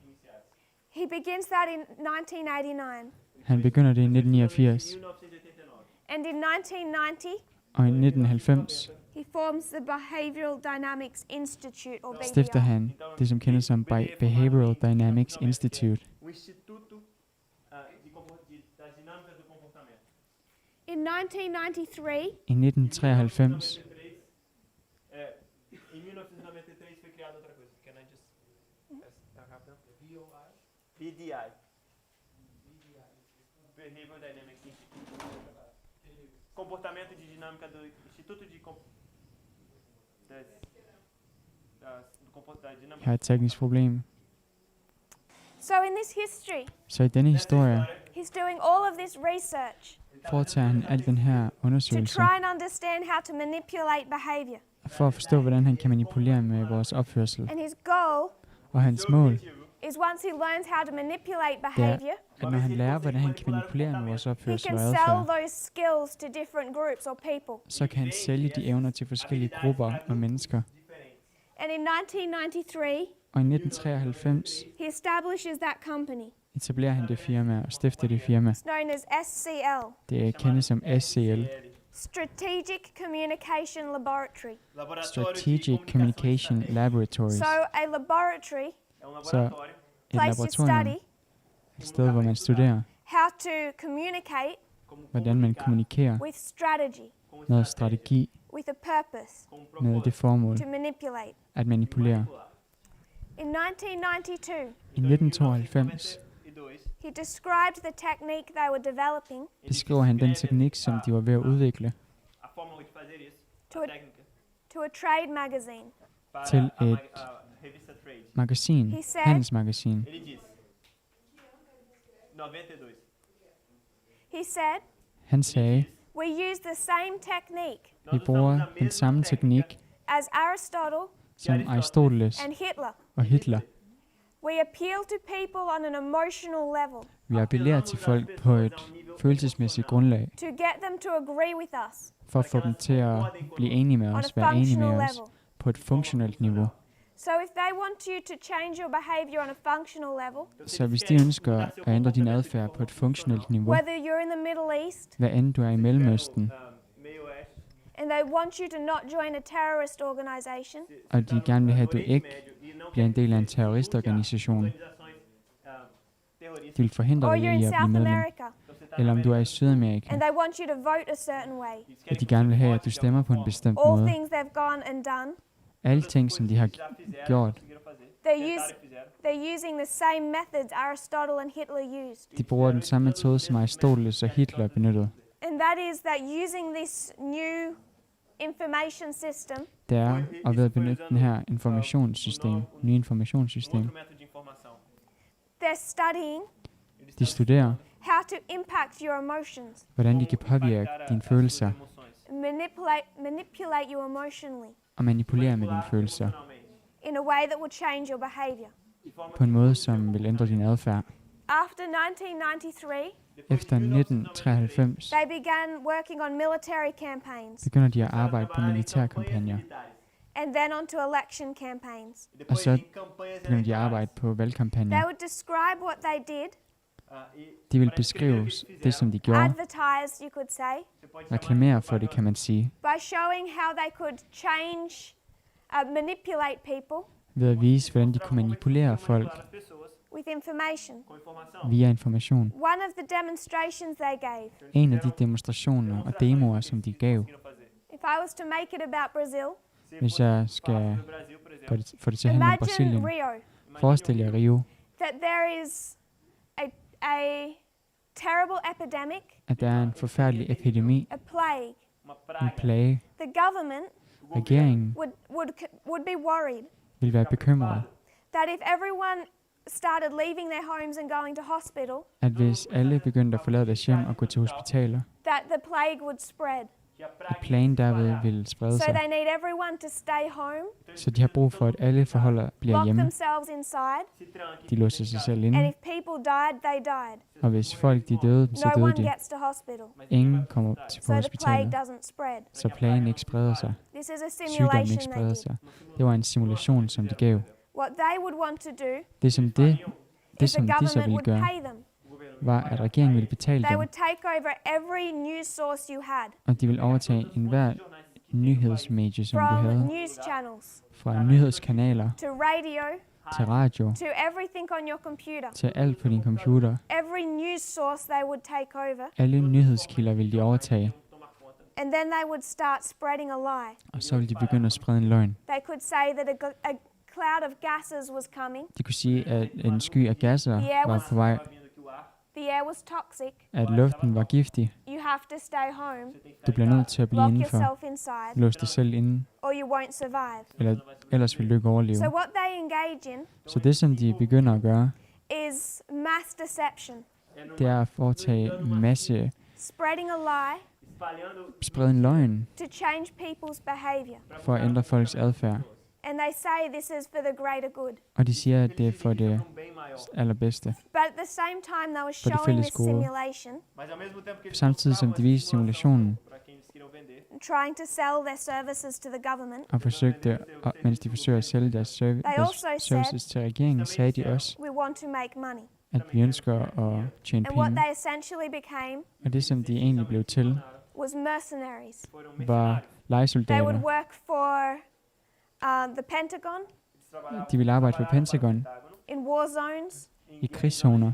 [SPEAKER 2] He begins that in 1989.
[SPEAKER 1] Han begynder det i 1989,
[SPEAKER 3] 1989.
[SPEAKER 2] And in 1990,
[SPEAKER 1] og i 1990
[SPEAKER 2] he forms the Behavioral Dynamics Institute, or
[SPEAKER 1] stifter
[SPEAKER 2] BDI.
[SPEAKER 1] han det, som kendes som Behavioral Dynamics Institute.
[SPEAKER 3] O Instituto das dinâmicas do comportamento.
[SPEAKER 2] In 1993,
[SPEAKER 1] I 1993
[SPEAKER 3] Em 1993 foi criada outra coisa. Can I just rápido? BDI. Behavioral Dynamics Institute. Comportamento de dinâmica do Instituto de
[SPEAKER 1] Jeg har et teknisk problem.
[SPEAKER 2] so in this history,
[SPEAKER 1] Så i denne historie
[SPEAKER 2] he's doing all of this research
[SPEAKER 1] foretager han al den her
[SPEAKER 2] to
[SPEAKER 1] undersøgelse
[SPEAKER 2] try and understand how to manipulate behavior.
[SPEAKER 1] for at forstå, hvordan han kan manipulere med vores opførsel.
[SPEAKER 2] And his goal
[SPEAKER 1] Og hans mål
[SPEAKER 2] is once he learns how to manipulate
[SPEAKER 1] det er,
[SPEAKER 2] behavior,
[SPEAKER 1] at når han lærer, hvordan han kan manipulere med vores
[SPEAKER 2] he
[SPEAKER 1] opførsel
[SPEAKER 2] can
[SPEAKER 1] og
[SPEAKER 2] sell
[SPEAKER 1] adfærd,
[SPEAKER 2] those skills to different groups or people.
[SPEAKER 1] så kan han sælge de evner til forskellige grupper og mennesker.
[SPEAKER 2] And in 1993,
[SPEAKER 1] Og i 1993
[SPEAKER 2] he establishes that company.
[SPEAKER 1] etablerer han det firma og stifter det firma.
[SPEAKER 2] It's known as SCL.
[SPEAKER 1] Det er kendt som SCL.
[SPEAKER 2] Strategic Communication Laboratory.
[SPEAKER 1] Strategic Communication Laboratories.
[SPEAKER 2] So a laboratory,
[SPEAKER 1] Så et
[SPEAKER 2] place you
[SPEAKER 1] laboratorium,
[SPEAKER 2] study
[SPEAKER 1] et sted, hvor man studerer,
[SPEAKER 2] how to communicate
[SPEAKER 1] hvordan man kommunikerer
[SPEAKER 2] with strategy,
[SPEAKER 1] med strategi,
[SPEAKER 2] with a purpose,
[SPEAKER 1] med det formål
[SPEAKER 2] to manipulate.
[SPEAKER 1] at manipulere.
[SPEAKER 2] In 1992,
[SPEAKER 1] I 1992
[SPEAKER 2] he described the technique they were developing
[SPEAKER 1] beskriver han den teknik, som de var ved at udvikle
[SPEAKER 2] to a trade magazine.
[SPEAKER 1] til et magasin,
[SPEAKER 2] He said-
[SPEAKER 1] handelsmagasin.
[SPEAKER 2] He said,
[SPEAKER 1] Han sagde,
[SPEAKER 2] we use the same technique
[SPEAKER 1] vi bruger den samme teknik
[SPEAKER 2] as Aristotle
[SPEAKER 1] som Aristoteles
[SPEAKER 2] and Hitler.
[SPEAKER 1] og Hitler.
[SPEAKER 2] We appeal to people on an emotional level
[SPEAKER 1] Vi appellerer til folk på et følelsesmæssigt grundlag,
[SPEAKER 2] to get them to agree with us
[SPEAKER 1] for at få dem til at blive enige med
[SPEAKER 2] on
[SPEAKER 1] os,
[SPEAKER 2] a
[SPEAKER 1] være enige
[SPEAKER 2] functional
[SPEAKER 1] med os
[SPEAKER 2] level.
[SPEAKER 1] på et funktionelt niveau.
[SPEAKER 2] So if they want you to change your behavior on a functional level,
[SPEAKER 1] Så hvis de ønsker at ændre din adfærd på et funktionelt niveau,
[SPEAKER 2] whether you're in the Middle East
[SPEAKER 1] hvad end du er i Mellemøsten,
[SPEAKER 2] and they want you to not join a terrorist organization,
[SPEAKER 1] og de gerne vil have, at du ikke bliver en del af en terroristorganisation, de vil forhindre
[SPEAKER 2] or
[SPEAKER 1] dig
[SPEAKER 2] you're
[SPEAKER 1] i
[SPEAKER 2] in
[SPEAKER 1] at blive
[SPEAKER 2] South
[SPEAKER 1] medlem.
[SPEAKER 2] America
[SPEAKER 1] Eller om du er i Sydamerika,
[SPEAKER 2] and they want you to vote a certain way,
[SPEAKER 1] og de gerne vil have, at du stemmer på en bestemt
[SPEAKER 2] all
[SPEAKER 1] måde.
[SPEAKER 2] things they've gone and done,
[SPEAKER 1] Alle ting, som de har gjort,
[SPEAKER 2] they're using the same methods Aristotle and Hitler used.
[SPEAKER 1] de bruger den samme metode, som Aristoteles og Hitler benyttede.
[SPEAKER 2] And that is that using this new information system,
[SPEAKER 1] Det er at ved at benytte den her nye informationssystem.
[SPEAKER 2] they're studying
[SPEAKER 1] De studerer,
[SPEAKER 2] how to impact your emotions,
[SPEAKER 1] hvordan de kan påvirke dine følelser
[SPEAKER 2] manipulate you emotionally
[SPEAKER 1] og manipulere med dine følelser
[SPEAKER 2] in a way that will change your behavior.
[SPEAKER 1] på en måde, som vil ændre din adfærd.
[SPEAKER 2] After 1993,
[SPEAKER 1] Efter 1993
[SPEAKER 2] they began working on military campaigns
[SPEAKER 1] begynder de at arbejde på militærkampagner,
[SPEAKER 2] and then onto election campaigns.
[SPEAKER 1] og så begynder de at arbejde på
[SPEAKER 2] They
[SPEAKER 1] valgkampagner.
[SPEAKER 2] would describe what they did,
[SPEAKER 1] De vil beskrive det, som de gjorde,
[SPEAKER 2] advertise, you could say,
[SPEAKER 1] reklamere for det, kan man sige,
[SPEAKER 2] by showing how they could change, manipulate people
[SPEAKER 1] ved at vise, hvordan de kunne manipulere folk
[SPEAKER 2] with information.
[SPEAKER 1] via information.
[SPEAKER 2] One of the demonstrations they gave,
[SPEAKER 1] En af de demonstrationer og demoer, som de gav,
[SPEAKER 2] if I was to make it about Brazil,
[SPEAKER 1] hvis jeg skal få det til at handle om Brasilien.
[SPEAKER 2] imagine Rio,
[SPEAKER 1] Forestil jer Rio,
[SPEAKER 2] that there is a terrible epidemic,
[SPEAKER 1] at der er en forfærdelig epidemi,
[SPEAKER 2] a plague.
[SPEAKER 1] en plage.
[SPEAKER 2] The government
[SPEAKER 1] Regeringen
[SPEAKER 2] would be worried
[SPEAKER 1] vil være bekymret,
[SPEAKER 2] that if everyone started leaving their homes and going to hospital,
[SPEAKER 1] at hvis alle begyndte at forlade deres hjem og gå til hospitaler,
[SPEAKER 2] that the plague would spread.
[SPEAKER 1] at plagen derved vil sprede
[SPEAKER 2] So
[SPEAKER 1] sig.
[SPEAKER 2] they need everyone to stay home,
[SPEAKER 1] Så de har brug for, at alle bliver
[SPEAKER 2] lock
[SPEAKER 1] hjemme.
[SPEAKER 2] themselves inside,
[SPEAKER 1] De låser sig selv
[SPEAKER 2] and
[SPEAKER 1] inde,
[SPEAKER 2] if people died, they died.
[SPEAKER 1] og hvis folk de døde, så
[SPEAKER 2] No
[SPEAKER 1] døde
[SPEAKER 2] one
[SPEAKER 1] de.
[SPEAKER 2] gets to hospital,
[SPEAKER 1] Ingen kommer til på
[SPEAKER 2] so the plague
[SPEAKER 1] hospitalet,
[SPEAKER 2] doesn't spread.
[SPEAKER 1] så plagen ikke spreder sig.
[SPEAKER 2] This is a
[SPEAKER 1] Sygdommen
[SPEAKER 2] simulation
[SPEAKER 1] ikke
[SPEAKER 2] they
[SPEAKER 1] spreder
[SPEAKER 2] did.
[SPEAKER 1] sig. Det var en simulation, som de gav.
[SPEAKER 2] What they would want to do
[SPEAKER 1] Det som
[SPEAKER 2] is the
[SPEAKER 1] de så
[SPEAKER 2] government
[SPEAKER 1] ville
[SPEAKER 2] would
[SPEAKER 1] gøre,
[SPEAKER 2] pay them.
[SPEAKER 1] var, at regeringen ville betale
[SPEAKER 2] They
[SPEAKER 1] dem,
[SPEAKER 2] would take over every news source you had,
[SPEAKER 1] og de ville overtage enhver nyhedsmedie, som du
[SPEAKER 2] from
[SPEAKER 1] havde,
[SPEAKER 2] news channels
[SPEAKER 1] fra nyhedskanaler
[SPEAKER 2] to radio
[SPEAKER 1] til radio,
[SPEAKER 2] to everything on your computer.
[SPEAKER 1] til alt på din computer.
[SPEAKER 2] Every news source they would take over,
[SPEAKER 1] Alle nyhedskilder ville de overtage,
[SPEAKER 2] and then they would start spreading a lie.
[SPEAKER 1] og så ville de begynde at sprede en løgn.
[SPEAKER 2] They could say that a cloud of gases was coming,
[SPEAKER 1] De kunne sige, at en sky af gasser var på vej,
[SPEAKER 2] the air was toxic,
[SPEAKER 1] at luften var giftig.
[SPEAKER 2] you have to stay home,
[SPEAKER 1] Du bliver nødt til at blive
[SPEAKER 2] lock
[SPEAKER 1] indenfor,
[SPEAKER 2] yourself inside,
[SPEAKER 1] låse dig selv inde,
[SPEAKER 2] or you won't survive.
[SPEAKER 1] eller ellers vil du ikke overleve.
[SPEAKER 2] So what they engage in
[SPEAKER 1] Så det, som de begynder at gøre,
[SPEAKER 2] is mass deception,
[SPEAKER 1] det er at foretage masse,
[SPEAKER 2] spreading a lie
[SPEAKER 1] sprede en løgn
[SPEAKER 2] to change people's behavior.
[SPEAKER 1] for at ændre folks adfærd.
[SPEAKER 2] And they say this is for the greater good.
[SPEAKER 1] Og de siger, at det er for det allerbedste.
[SPEAKER 2] But at the same time they were
[SPEAKER 1] For det
[SPEAKER 2] showing
[SPEAKER 1] fælles
[SPEAKER 2] this
[SPEAKER 1] gode.
[SPEAKER 2] simulation,
[SPEAKER 1] Samtidig som de viste simulationen
[SPEAKER 2] trying to sell their services to the government,
[SPEAKER 1] og mens de forsøger at sælge deres services til regeringen, sagde de også,
[SPEAKER 2] we want to make money.
[SPEAKER 1] at vi ønsker at tjene
[SPEAKER 2] And what
[SPEAKER 1] penge.
[SPEAKER 2] they essentially became
[SPEAKER 1] Og det, som de egentlig blev til,
[SPEAKER 2] was mercenaries.
[SPEAKER 1] var
[SPEAKER 2] They
[SPEAKER 1] lejesoldater.
[SPEAKER 2] would work for the Pentagon
[SPEAKER 1] De ville arbejde for Pentagon
[SPEAKER 2] in war zones
[SPEAKER 1] i krigszoner,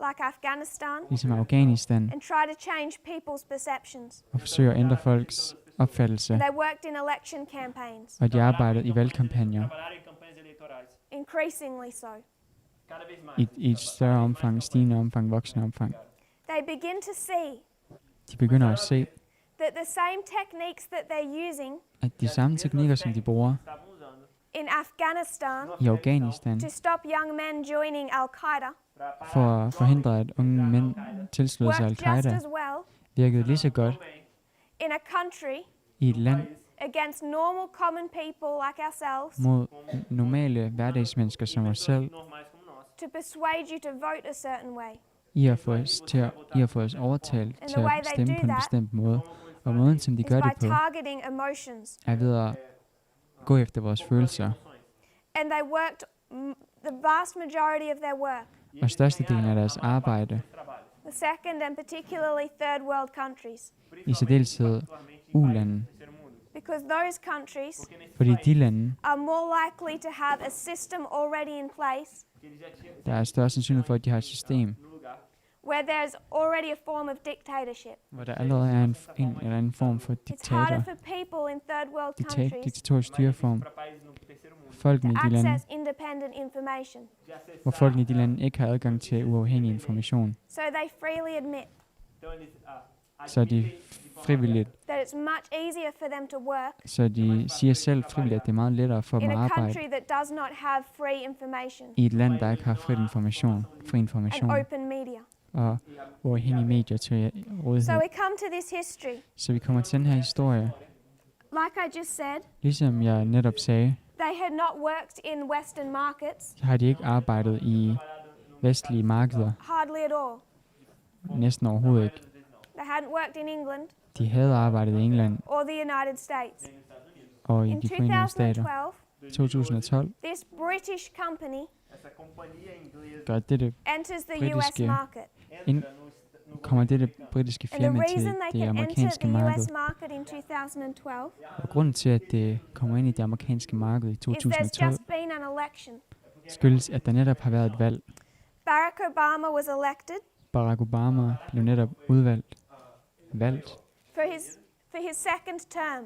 [SPEAKER 2] like Afghanistan
[SPEAKER 1] ligesom Afghanistan,
[SPEAKER 2] and try to change people's perceptions.
[SPEAKER 1] og forsøge at ændre folks opfattelse.
[SPEAKER 2] They worked in election campaigns,
[SPEAKER 1] Og de arbejdede i valgkampagner
[SPEAKER 2] increasingly so.
[SPEAKER 1] i et større omfang, stigende omfang, voksende omfang.
[SPEAKER 2] They begin to see
[SPEAKER 1] De begynder at se,
[SPEAKER 2] that the same techniques that they're using
[SPEAKER 1] at de samme teknikker, som de bruger
[SPEAKER 2] in Afghanistan
[SPEAKER 1] i Afghanistan
[SPEAKER 2] to stop young men joining Al-Qaeda
[SPEAKER 1] for at forhindre, at unge mænd tilslutter sig
[SPEAKER 2] worked just
[SPEAKER 1] al-Qaida,
[SPEAKER 2] as well
[SPEAKER 1] virkede lige så godt
[SPEAKER 2] in a country
[SPEAKER 1] i et land
[SPEAKER 2] against normal common people like ourselves
[SPEAKER 1] mod normale hverdagsmennesker som os selv,
[SPEAKER 2] to persuade you to vote a certain way.
[SPEAKER 1] i at få os overtalt til at stemme på en bestemt måde. Og måden, som de
[SPEAKER 2] It's
[SPEAKER 1] gør
[SPEAKER 2] by
[SPEAKER 1] det på,
[SPEAKER 2] targeting emotions.
[SPEAKER 1] er ved at gå efter vores følelser.
[SPEAKER 2] And they worked the vast majority of their work,
[SPEAKER 1] Og størstedelen af deres arbejde,
[SPEAKER 2] the second and particularly third world countries,
[SPEAKER 1] i særdeleshed ulande,
[SPEAKER 2] because those countries
[SPEAKER 1] fordi de lande,
[SPEAKER 2] are more likely to have a system already in place
[SPEAKER 1] der er større sandsynlighed for, at de har et system,
[SPEAKER 2] where there's already a form of dictatorship.
[SPEAKER 1] hvor der allerede er en eller anden form for
[SPEAKER 2] It's harder
[SPEAKER 1] diktator,
[SPEAKER 2] for people in third world countries
[SPEAKER 1] diktatorisk styreform. Folkene
[SPEAKER 2] to
[SPEAKER 1] i de lande,
[SPEAKER 2] access independent information.
[SPEAKER 1] hvor folkene i de lande ikke har adgang til uafhængig information,
[SPEAKER 2] So they freely admit
[SPEAKER 1] så de frivilligt,
[SPEAKER 2] that it's much easier for them to work
[SPEAKER 1] så de siger selv frivilligt, at det er meget lettere for dem
[SPEAKER 2] in
[SPEAKER 1] at
[SPEAKER 2] a
[SPEAKER 1] arbejde
[SPEAKER 2] country that does not have free information
[SPEAKER 1] i et land, der ikke har fri information
[SPEAKER 2] and open media.
[SPEAKER 1] og uafhængige medier til
[SPEAKER 2] So
[SPEAKER 1] rådighed.
[SPEAKER 2] we come to this history.
[SPEAKER 1] Så vi kommer til den her historie,
[SPEAKER 2] Like I just said,
[SPEAKER 1] ligesom jeg netop sagde,
[SPEAKER 2] they had not worked in Western markets
[SPEAKER 1] har de ikke arbejdet i vestlige markeder,
[SPEAKER 2] hardly at all.
[SPEAKER 1] næsten overhovedet ikke.
[SPEAKER 2] They hadn't worked in England
[SPEAKER 1] De havde arbejdet i England
[SPEAKER 2] or the United States.
[SPEAKER 1] og i
[SPEAKER 2] In
[SPEAKER 1] de forenede stater.
[SPEAKER 2] 2012,
[SPEAKER 1] 2012
[SPEAKER 2] this British company
[SPEAKER 1] gør dette
[SPEAKER 2] enters the US
[SPEAKER 1] britiske
[SPEAKER 2] market.
[SPEAKER 1] kommer dette britiske
[SPEAKER 2] And the
[SPEAKER 1] firma til
[SPEAKER 2] reason they
[SPEAKER 1] det
[SPEAKER 2] can enter
[SPEAKER 1] amerikanske
[SPEAKER 2] the
[SPEAKER 1] marked.
[SPEAKER 2] US market in 2012
[SPEAKER 1] Og grunden til, at det kommer ind i det amerikanske marked i
[SPEAKER 2] is there's
[SPEAKER 1] 2012,
[SPEAKER 2] just been an election.
[SPEAKER 1] skyldes, at der netop har været et valg.
[SPEAKER 2] Barack Obama was elected
[SPEAKER 1] Barack Obama blev netop valgt
[SPEAKER 2] for his second term,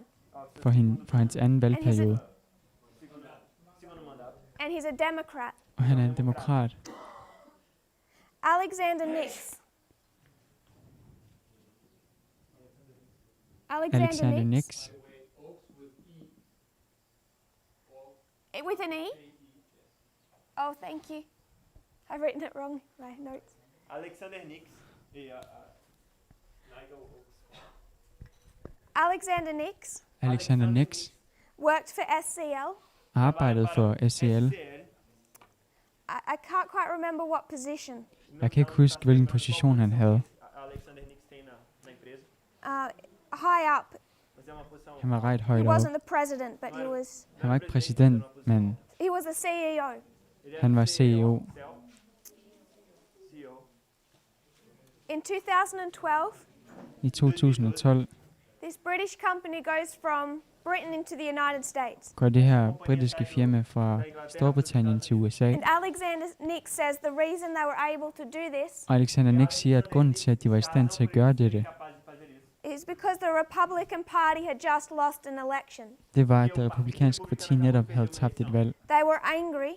[SPEAKER 1] for hans anden valgperiode.
[SPEAKER 2] and he's a Democrat.
[SPEAKER 1] Og han er en demokrat.
[SPEAKER 2] Alexander
[SPEAKER 1] Alexander Nix.
[SPEAKER 2] With an E? Oh, thank you. I've written it wrong in my notes.
[SPEAKER 3] Alexander Nix.
[SPEAKER 2] Alexander Nix worked for SCL.
[SPEAKER 1] Arbejdede for SCL.
[SPEAKER 2] I can't quite remember what position.
[SPEAKER 1] Jeg kan ikke huske, hvilken position han havde.
[SPEAKER 3] Alexander Nix tem na empresa.
[SPEAKER 2] High up.
[SPEAKER 1] Han var ret
[SPEAKER 2] He
[SPEAKER 1] højt
[SPEAKER 2] wasn't
[SPEAKER 1] oppe.
[SPEAKER 2] the president, but
[SPEAKER 1] Han var ikke præsident, men
[SPEAKER 2] he was the CEO.
[SPEAKER 1] han var CEO.
[SPEAKER 2] In 2012,
[SPEAKER 1] I 2012
[SPEAKER 2] this British company goes from Britain into the United States.
[SPEAKER 1] går det her britiske firma fra Storbritannien til USA.
[SPEAKER 2] And Alexander Nix says the reason they were able to do this
[SPEAKER 1] Og Alexander Nix siger, at grunden til, at de var i stand til at gøre dette,
[SPEAKER 2] is because the Republican Party had just lost an election.
[SPEAKER 1] det var, at det republikanske parti netop havde tabt et valg.
[SPEAKER 2] They were angry,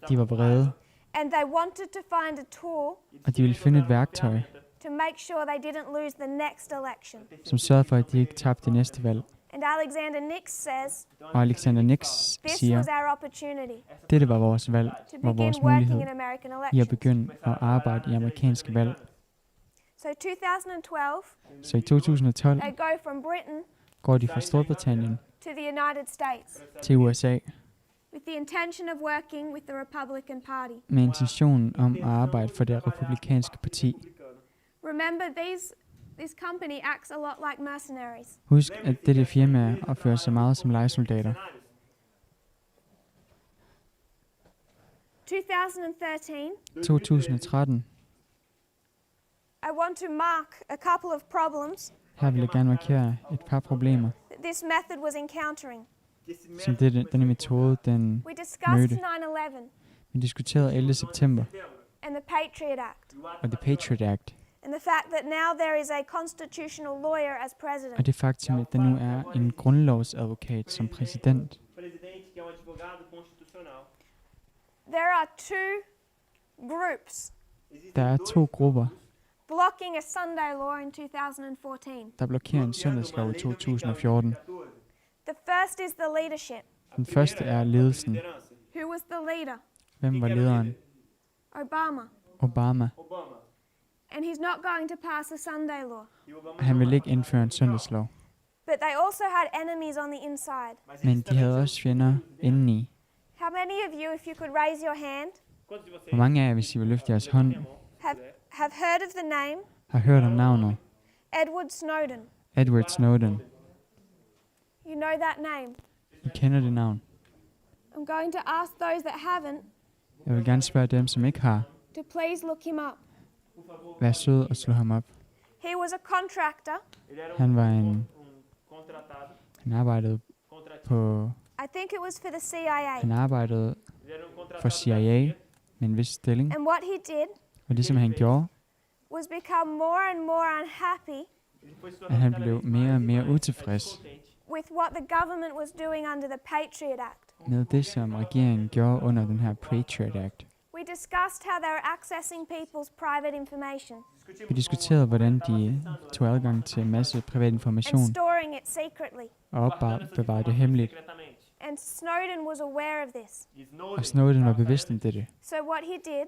[SPEAKER 1] De var vrede,
[SPEAKER 2] and they wanted to find a tool
[SPEAKER 1] og de ville finde et værktøj,
[SPEAKER 2] to make sure they didn't lose the next election.
[SPEAKER 1] som sørgede for, at de ikke tabte det næste valg.
[SPEAKER 2] And Alexander Nix says
[SPEAKER 1] Og Alexander Nix
[SPEAKER 2] this
[SPEAKER 1] siger,
[SPEAKER 2] was our opportunity
[SPEAKER 1] dette var vores valg,
[SPEAKER 2] to
[SPEAKER 1] var
[SPEAKER 2] begin
[SPEAKER 1] vores
[SPEAKER 2] working
[SPEAKER 1] mulighed
[SPEAKER 2] in American
[SPEAKER 1] i at
[SPEAKER 2] elections.
[SPEAKER 1] begynde at arbejde i amerikanske valg.
[SPEAKER 2] So 2012,
[SPEAKER 1] Så i 2012
[SPEAKER 2] they go from Britain
[SPEAKER 1] går de fra Storbritannien
[SPEAKER 2] to the United States
[SPEAKER 1] til USA
[SPEAKER 2] with the intention of working with the Republican Party.
[SPEAKER 1] med intentionen om at arbejde for det republikanske parti.
[SPEAKER 2] Remember, this company acts a lot like mercenaries.
[SPEAKER 1] Husk, at dette firma opfører sig meget som lejesoldater.
[SPEAKER 2] 2013,
[SPEAKER 1] 2013
[SPEAKER 2] I want to mark a couple of problems
[SPEAKER 1] Her vil jeg gerne markere et par problemer,
[SPEAKER 2] that this method was encountering.
[SPEAKER 1] som denne metode den
[SPEAKER 2] We discussed
[SPEAKER 1] mødte.
[SPEAKER 2] 9/11
[SPEAKER 1] Vi diskuterede 11. september
[SPEAKER 2] and the Patriot Act,
[SPEAKER 1] og The Patriot Act,
[SPEAKER 2] and the fact that now there is a constitutional lawyer as
[SPEAKER 1] og
[SPEAKER 2] president.
[SPEAKER 1] det faktum, at der nu er en grundlovsadvokat som præsident.
[SPEAKER 2] There are two groups
[SPEAKER 1] Der er to grupper,
[SPEAKER 2] blocking a Sunday law in 2014.
[SPEAKER 1] der blokerer en søndagslov i 2014.
[SPEAKER 2] The first is the leadership.
[SPEAKER 1] Den første er ledelsen.
[SPEAKER 2] Who was the leader?
[SPEAKER 1] Hvem var lederen?
[SPEAKER 2] Obama.
[SPEAKER 1] Obama.
[SPEAKER 2] And he's not going to pass a Sunday law.
[SPEAKER 1] Han ville ikke indføre en søndagslov,
[SPEAKER 2] But they also had enemies on the inside.
[SPEAKER 1] men de havde også fjender indeni.
[SPEAKER 2] How many of you, if you could raise your hand,
[SPEAKER 1] Hvor mange af jer, hvis I vil løfte jeres hånd,
[SPEAKER 2] have heard of the name
[SPEAKER 1] har hørt om navnet
[SPEAKER 2] Edward Snowden?
[SPEAKER 1] Edward Snowden?
[SPEAKER 2] You know that name.
[SPEAKER 1] I kender det navn.
[SPEAKER 2] I'm going to ask those that haven't
[SPEAKER 1] Jeg vil gerne spørge dem, som ikke har.
[SPEAKER 2] to please look him up.
[SPEAKER 1] Vær sød og slå ham op.
[SPEAKER 2] He was a contractor.
[SPEAKER 1] Han var han arbejdede på,
[SPEAKER 2] I think it was for the CIA.
[SPEAKER 1] han arbejdede for CIA med en vis stilling.
[SPEAKER 2] And what he did
[SPEAKER 1] Og det, som han gjorde,
[SPEAKER 2] was become more and more unhappy
[SPEAKER 1] at han blev mere og mere utilfreds
[SPEAKER 2] with what the government was doing under the Patriot Act.
[SPEAKER 1] med det, som regeringen gjorde under den her Patriot Act.
[SPEAKER 2] We discussed how they were accessing people's private information
[SPEAKER 1] Vi diskuterede, hvordan de tog adgang til en masse privat information
[SPEAKER 2] and storing it secretly.
[SPEAKER 1] og opbevarede det hemmeligt.
[SPEAKER 2] And Snowden was aware of this.
[SPEAKER 1] Og Snowden var bevidst om dette.
[SPEAKER 2] So what he did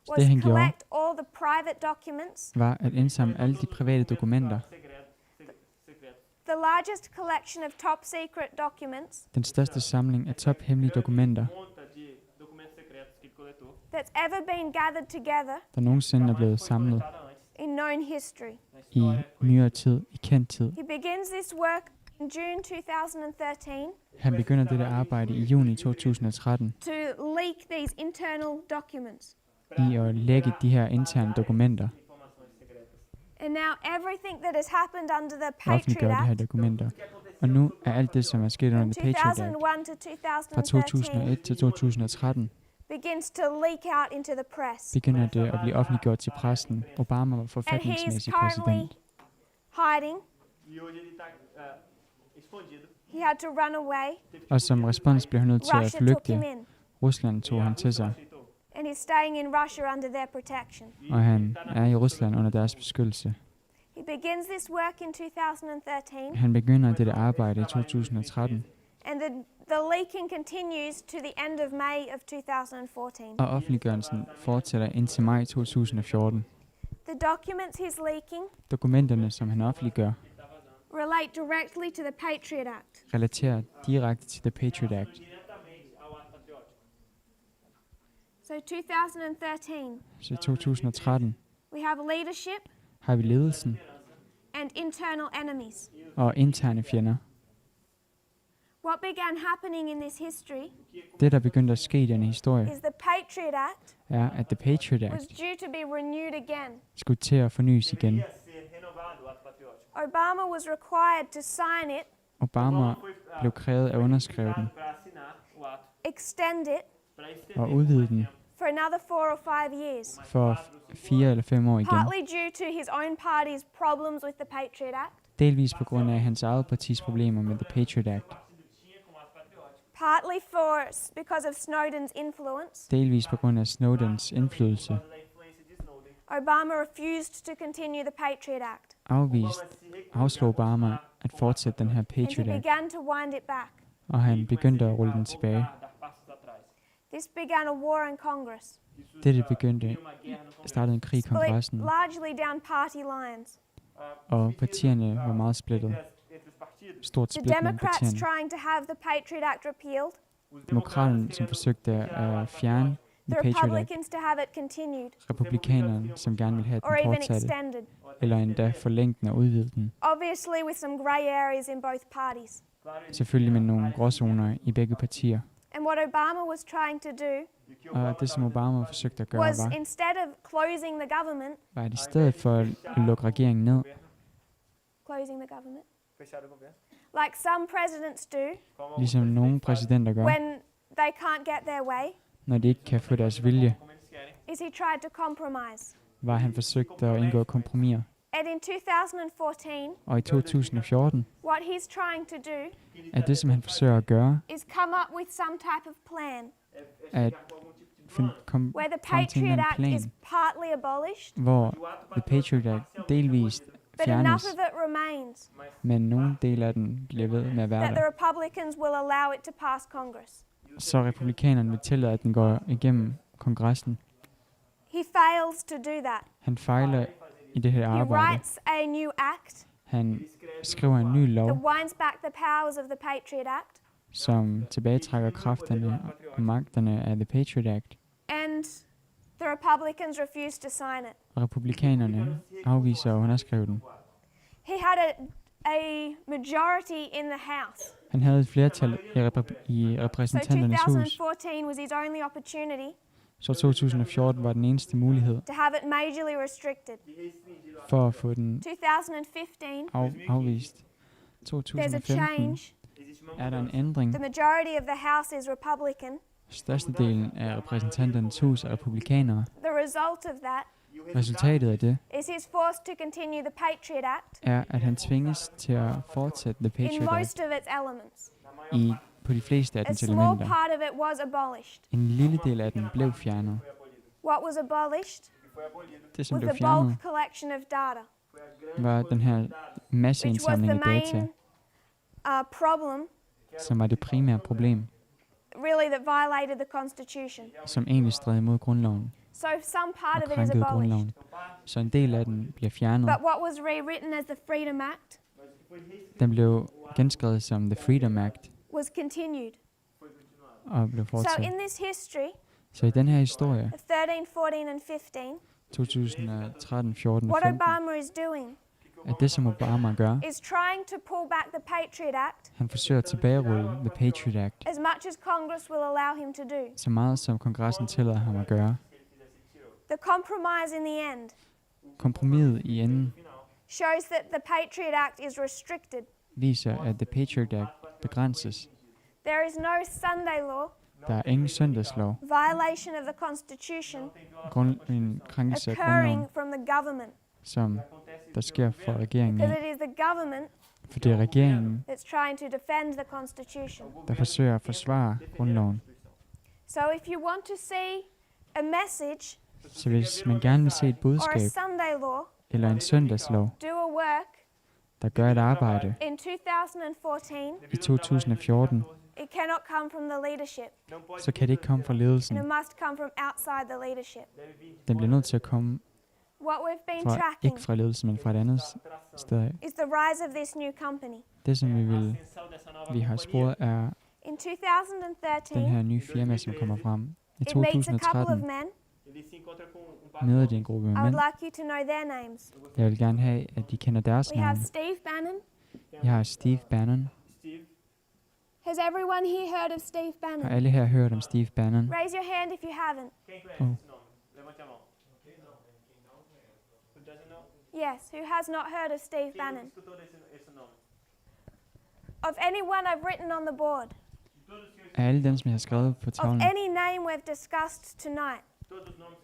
[SPEAKER 1] Så det, han
[SPEAKER 2] was
[SPEAKER 1] gjorde,
[SPEAKER 2] collect all the private documents,
[SPEAKER 1] var at indsamle alle de private dokumenter.
[SPEAKER 2] the largest collection of top secret documents
[SPEAKER 1] Den største samling af tophemmelige dokumenter,
[SPEAKER 2] that's ever been gathered together
[SPEAKER 1] der nogensinde er blevet samlet
[SPEAKER 2] in known history.
[SPEAKER 1] i nyere tid, i kendt tid.
[SPEAKER 2] He begins this work in June 2013
[SPEAKER 1] Han begynder dette arbejde i juni 2013
[SPEAKER 2] to leak these internal documents.
[SPEAKER 1] i at lægge de her interne dokumenter
[SPEAKER 2] And now everything that has happened under the
[SPEAKER 1] og
[SPEAKER 2] Patriot
[SPEAKER 1] offentliggøre de her
[SPEAKER 2] Act
[SPEAKER 1] dokumenter. Og nu er alt det, som er sket under
[SPEAKER 2] from
[SPEAKER 1] The Patriot Act
[SPEAKER 2] 2001 to
[SPEAKER 1] fra
[SPEAKER 2] 2013
[SPEAKER 1] 2001 til 2013,
[SPEAKER 2] begins to leak out into the press.
[SPEAKER 1] begynder det at blive offentliggjort til pressen. Obama var
[SPEAKER 2] And he is
[SPEAKER 1] forfatningsmæssig
[SPEAKER 2] currently
[SPEAKER 1] præsident,
[SPEAKER 2] hiding. He had to run away.
[SPEAKER 1] og som respons blev han nødt til at
[SPEAKER 2] Russia took him
[SPEAKER 1] flygte.
[SPEAKER 2] in.
[SPEAKER 1] Rusland tog han til sig,
[SPEAKER 2] And he's staying in Russia under their protection.
[SPEAKER 1] og han er i Rusland under deres beskyttelse.
[SPEAKER 2] He begins this work in 2013,
[SPEAKER 1] Han begynder dette arbejde i 2013,
[SPEAKER 2] and the leaking continues to the end of May of 2014.
[SPEAKER 1] og offentliggørelsen fortsætter indtil maj 2014.
[SPEAKER 2] The documents he's leaking
[SPEAKER 1] Dokumenterne, som han offentliggør,
[SPEAKER 2] relate directly to the Patriot Act.
[SPEAKER 1] relaterer direkte til The Patriot Act.
[SPEAKER 2] So 2013,
[SPEAKER 1] Så i 2013
[SPEAKER 2] we have leadership
[SPEAKER 1] har vi ledelsen
[SPEAKER 2] and internal enemies.
[SPEAKER 1] og interne fjender.
[SPEAKER 2] What began happening in this history
[SPEAKER 1] Det, der begyndte at ske i denne historie,
[SPEAKER 2] is the Patriot Act
[SPEAKER 1] er, at The Patriot
[SPEAKER 2] was
[SPEAKER 1] Act
[SPEAKER 2] due to be renewed again.
[SPEAKER 1] skulle til at fornyes igen.
[SPEAKER 2] Obama was required to sign it,
[SPEAKER 1] Obama blev krævet at underskrive den
[SPEAKER 2] extend it
[SPEAKER 1] og udvide den
[SPEAKER 2] for another 4 or 5 years,
[SPEAKER 1] for 4 eller 5 år igen.
[SPEAKER 2] partly due to his own party's problems with the Patriot Act,
[SPEAKER 1] Delvis på grund af hans eget partis problemer med The Patriot Act.
[SPEAKER 2] partly because of Snowden's influence.
[SPEAKER 1] Delvis på grund af Snowdens indflydelse.
[SPEAKER 2] Obama refused to continue the Patriot Act,
[SPEAKER 1] Afslog Obama at fortsætte den her
[SPEAKER 2] and he
[SPEAKER 1] Patriot Act,
[SPEAKER 2] began to wind it back.
[SPEAKER 1] og han begyndte at rulle den tilbage.
[SPEAKER 2] This began a war in Congress,
[SPEAKER 1] Dette startede en krig i
[SPEAKER 2] split
[SPEAKER 1] kongressen,
[SPEAKER 2] largely down party lines.
[SPEAKER 1] og partierne var meget splittet. Stort
[SPEAKER 2] The
[SPEAKER 1] split mellem
[SPEAKER 2] Democrats
[SPEAKER 1] partierne.
[SPEAKER 2] trying to have the Patriot Act repealed,
[SPEAKER 1] Demokraterne, som forsøgte at fjerne
[SPEAKER 2] the
[SPEAKER 1] The Patriot Act.
[SPEAKER 2] Republicans to have it continued
[SPEAKER 1] Republikanerne, som gerne ville have
[SPEAKER 2] or
[SPEAKER 1] den
[SPEAKER 2] even
[SPEAKER 1] fortsatte,
[SPEAKER 2] extended,
[SPEAKER 1] eller endda forlænge den og udvide den.
[SPEAKER 2] obviously with some grey areas in both parties.
[SPEAKER 1] Selvfølgelig med nogle gråzoner i begge partier.
[SPEAKER 2] And what Obama was trying to do
[SPEAKER 1] Og det, som Obama forsøgte at gøre,
[SPEAKER 2] was
[SPEAKER 1] var,
[SPEAKER 2] instead of closing the government,
[SPEAKER 1] at i stedet for at lukke regeringen ned,
[SPEAKER 2] closing the government,
[SPEAKER 3] Fechar o governo.
[SPEAKER 2] like some presidents do
[SPEAKER 1] ligesom nogle præsidenter gør,
[SPEAKER 2] when they can't get their way,
[SPEAKER 1] når de ikke kan få deres vilje,
[SPEAKER 3] Como eles querem.
[SPEAKER 2] is he tried to compromise.
[SPEAKER 1] var han forsøgt at indgå kompromiser.
[SPEAKER 2] And in 2014,
[SPEAKER 1] Og i 2014
[SPEAKER 2] what he's trying to do
[SPEAKER 1] er det, som han forsøger at gøre,
[SPEAKER 2] is come up with some type of plan
[SPEAKER 1] at
[SPEAKER 2] where the
[SPEAKER 1] frem til en
[SPEAKER 2] Patriot Act
[SPEAKER 1] plan,
[SPEAKER 2] is partly abolished,
[SPEAKER 1] hvor The Patriot Act delvist
[SPEAKER 2] but enough
[SPEAKER 1] fjernes,
[SPEAKER 2] of it remains
[SPEAKER 1] men nogle dele af den bliver ved med at være
[SPEAKER 2] that the
[SPEAKER 1] der.
[SPEAKER 2] Republicans will allow it to pass Congress.
[SPEAKER 1] Så republikanerne vil tillade, at den går igennem kongressen.
[SPEAKER 2] He fails to do that.
[SPEAKER 1] Han fejler i det her
[SPEAKER 2] He
[SPEAKER 1] arbejde.
[SPEAKER 2] writes a new act
[SPEAKER 1] Han skriver en ny
[SPEAKER 2] that
[SPEAKER 1] lov,
[SPEAKER 2] winds back the powers of the Patriot Act,
[SPEAKER 1] som tilbagetrækker kræfterne og magterne af The Patriot Act.
[SPEAKER 2] and the Republicans refuse to sign it.
[SPEAKER 1] Og republikanerne afviser at underskrive den.
[SPEAKER 2] He had a majority in the House.
[SPEAKER 1] Han havde et flertal i
[SPEAKER 2] So
[SPEAKER 1] repræsentanternes hus,
[SPEAKER 2] 2014 was his only opportunity
[SPEAKER 1] så 2014 var den eneste mulighed
[SPEAKER 2] to have it majorly restricted.
[SPEAKER 1] for at få den
[SPEAKER 2] 2015,
[SPEAKER 1] afvist.
[SPEAKER 2] there's a
[SPEAKER 1] 2015
[SPEAKER 2] change.
[SPEAKER 1] er der en ændring.
[SPEAKER 2] The majority of the House is Republican.
[SPEAKER 1] Størstedelen af repræsentanternes hus er republikanere.
[SPEAKER 2] The result of that
[SPEAKER 1] Resultatet af det
[SPEAKER 2] is he's forced to continue the Patriot Act
[SPEAKER 1] er, at han tvinges til at fortsætte The
[SPEAKER 2] in
[SPEAKER 1] Patriot Act
[SPEAKER 2] most of its elements.
[SPEAKER 1] på de fleste af
[SPEAKER 2] A
[SPEAKER 1] dens
[SPEAKER 2] small
[SPEAKER 1] elementer.
[SPEAKER 2] part of it was abolished.
[SPEAKER 1] En lille del af den blev fjernet.
[SPEAKER 2] What was abolished
[SPEAKER 1] Det, som
[SPEAKER 2] was
[SPEAKER 1] blev
[SPEAKER 2] the
[SPEAKER 1] fjernet,
[SPEAKER 2] bulk collection of data,
[SPEAKER 1] var den her
[SPEAKER 2] which was
[SPEAKER 1] masseindsamling
[SPEAKER 2] the
[SPEAKER 1] af data,
[SPEAKER 2] main problem,
[SPEAKER 1] som var det primære problem,
[SPEAKER 2] really, that violated the Constitution.
[SPEAKER 1] som egentlig stred imod grundloven
[SPEAKER 2] So some part
[SPEAKER 1] og
[SPEAKER 2] of it is
[SPEAKER 1] krænkede
[SPEAKER 2] abolished.
[SPEAKER 1] grundloven. Så en del af den bliver fjernet.
[SPEAKER 2] But what was rewritten as the Freedom Act
[SPEAKER 1] Den blev genskrevet som The Freedom Act
[SPEAKER 2] was continued.
[SPEAKER 1] og blev
[SPEAKER 2] So
[SPEAKER 1] fortsat.
[SPEAKER 2] in this history
[SPEAKER 1] Så i den her historie,
[SPEAKER 2] of 13, 14, and 15,
[SPEAKER 1] 2013, 14 og
[SPEAKER 2] what
[SPEAKER 1] 15,
[SPEAKER 2] Obama is doing
[SPEAKER 1] at det, som Obama gør,
[SPEAKER 2] is trying to pull back the Patriot Act
[SPEAKER 1] han forsøger at tilbagerulle The Patriot Act,
[SPEAKER 2] as much as Congress will allow him to do.
[SPEAKER 1] så meget som kongressen tillader ham at gøre.
[SPEAKER 2] The compromise in the end
[SPEAKER 1] Kompromiset i enden
[SPEAKER 2] shows that the Patriot Act is restricted.
[SPEAKER 1] viser, at The Patriot Act begrænses.
[SPEAKER 2] There is no Sunday law,
[SPEAKER 1] Der er ingen søndagslov,
[SPEAKER 2] violation of the Constitution,
[SPEAKER 1] en krænkelse af grundloven,
[SPEAKER 2] occurring from the government,
[SPEAKER 1] som der sker for regeringen
[SPEAKER 2] because
[SPEAKER 1] af.
[SPEAKER 2] it is the government
[SPEAKER 1] For det er regeringen,
[SPEAKER 2] that's trying to defend the Constitution.
[SPEAKER 1] der forsøger at forsvare grundloven.
[SPEAKER 2] So if you want to see a message
[SPEAKER 1] Så hvis man gerne vil se et
[SPEAKER 2] or a
[SPEAKER 1] budskab
[SPEAKER 2] Sunday law
[SPEAKER 1] eller en søndagslov,
[SPEAKER 2] do a work
[SPEAKER 1] der gør et arbejde
[SPEAKER 2] in 2014,
[SPEAKER 1] i 2014,
[SPEAKER 2] it cannot come from the leadership.
[SPEAKER 1] så kan det ikke komme fra ledelsen.
[SPEAKER 2] It must come from outside the leadership.
[SPEAKER 1] Den bliver nødt til at komme
[SPEAKER 2] What we've been
[SPEAKER 1] fra,
[SPEAKER 2] tracking
[SPEAKER 1] ikke fra ledelsen, men fra et andet sted af.
[SPEAKER 2] is the rise of this new company.
[SPEAKER 1] Det, som vi har sporet, er
[SPEAKER 2] In
[SPEAKER 1] den
[SPEAKER 2] 2013,
[SPEAKER 1] her nye firma, som kommer frem. I
[SPEAKER 2] it meets a couple of
[SPEAKER 1] 2013
[SPEAKER 2] men.
[SPEAKER 1] møder de en gruppe
[SPEAKER 2] I
[SPEAKER 1] mænd.
[SPEAKER 2] would like you to know their names.
[SPEAKER 1] Jeg vil gerne have, at de kender deres
[SPEAKER 2] We have
[SPEAKER 1] navne.
[SPEAKER 2] Steve Bannon.
[SPEAKER 1] Jeg har Steve Bannon.
[SPEAKER 2] Has everyone here heard of Steve
[SPEAKER 1] Har
[SPEAKER 2] Bannon?
[SPEAKER 1] alle her hørt om Steve Bannon?
[SPEAKER 2] Raise your hand if you haven't.
[SPEAKER 1] Oh.
[SPEAKER 2] Yes, who has not heard of Steve Bannon? Of anyone I've written on the board,
[SPEAKER 1] Af alle dem, som jeg har skrevet på
[SPEAKER 2] of
[SPEAKER 1] tavlen,
[SPEAKER 2] any name we've discussed tonight,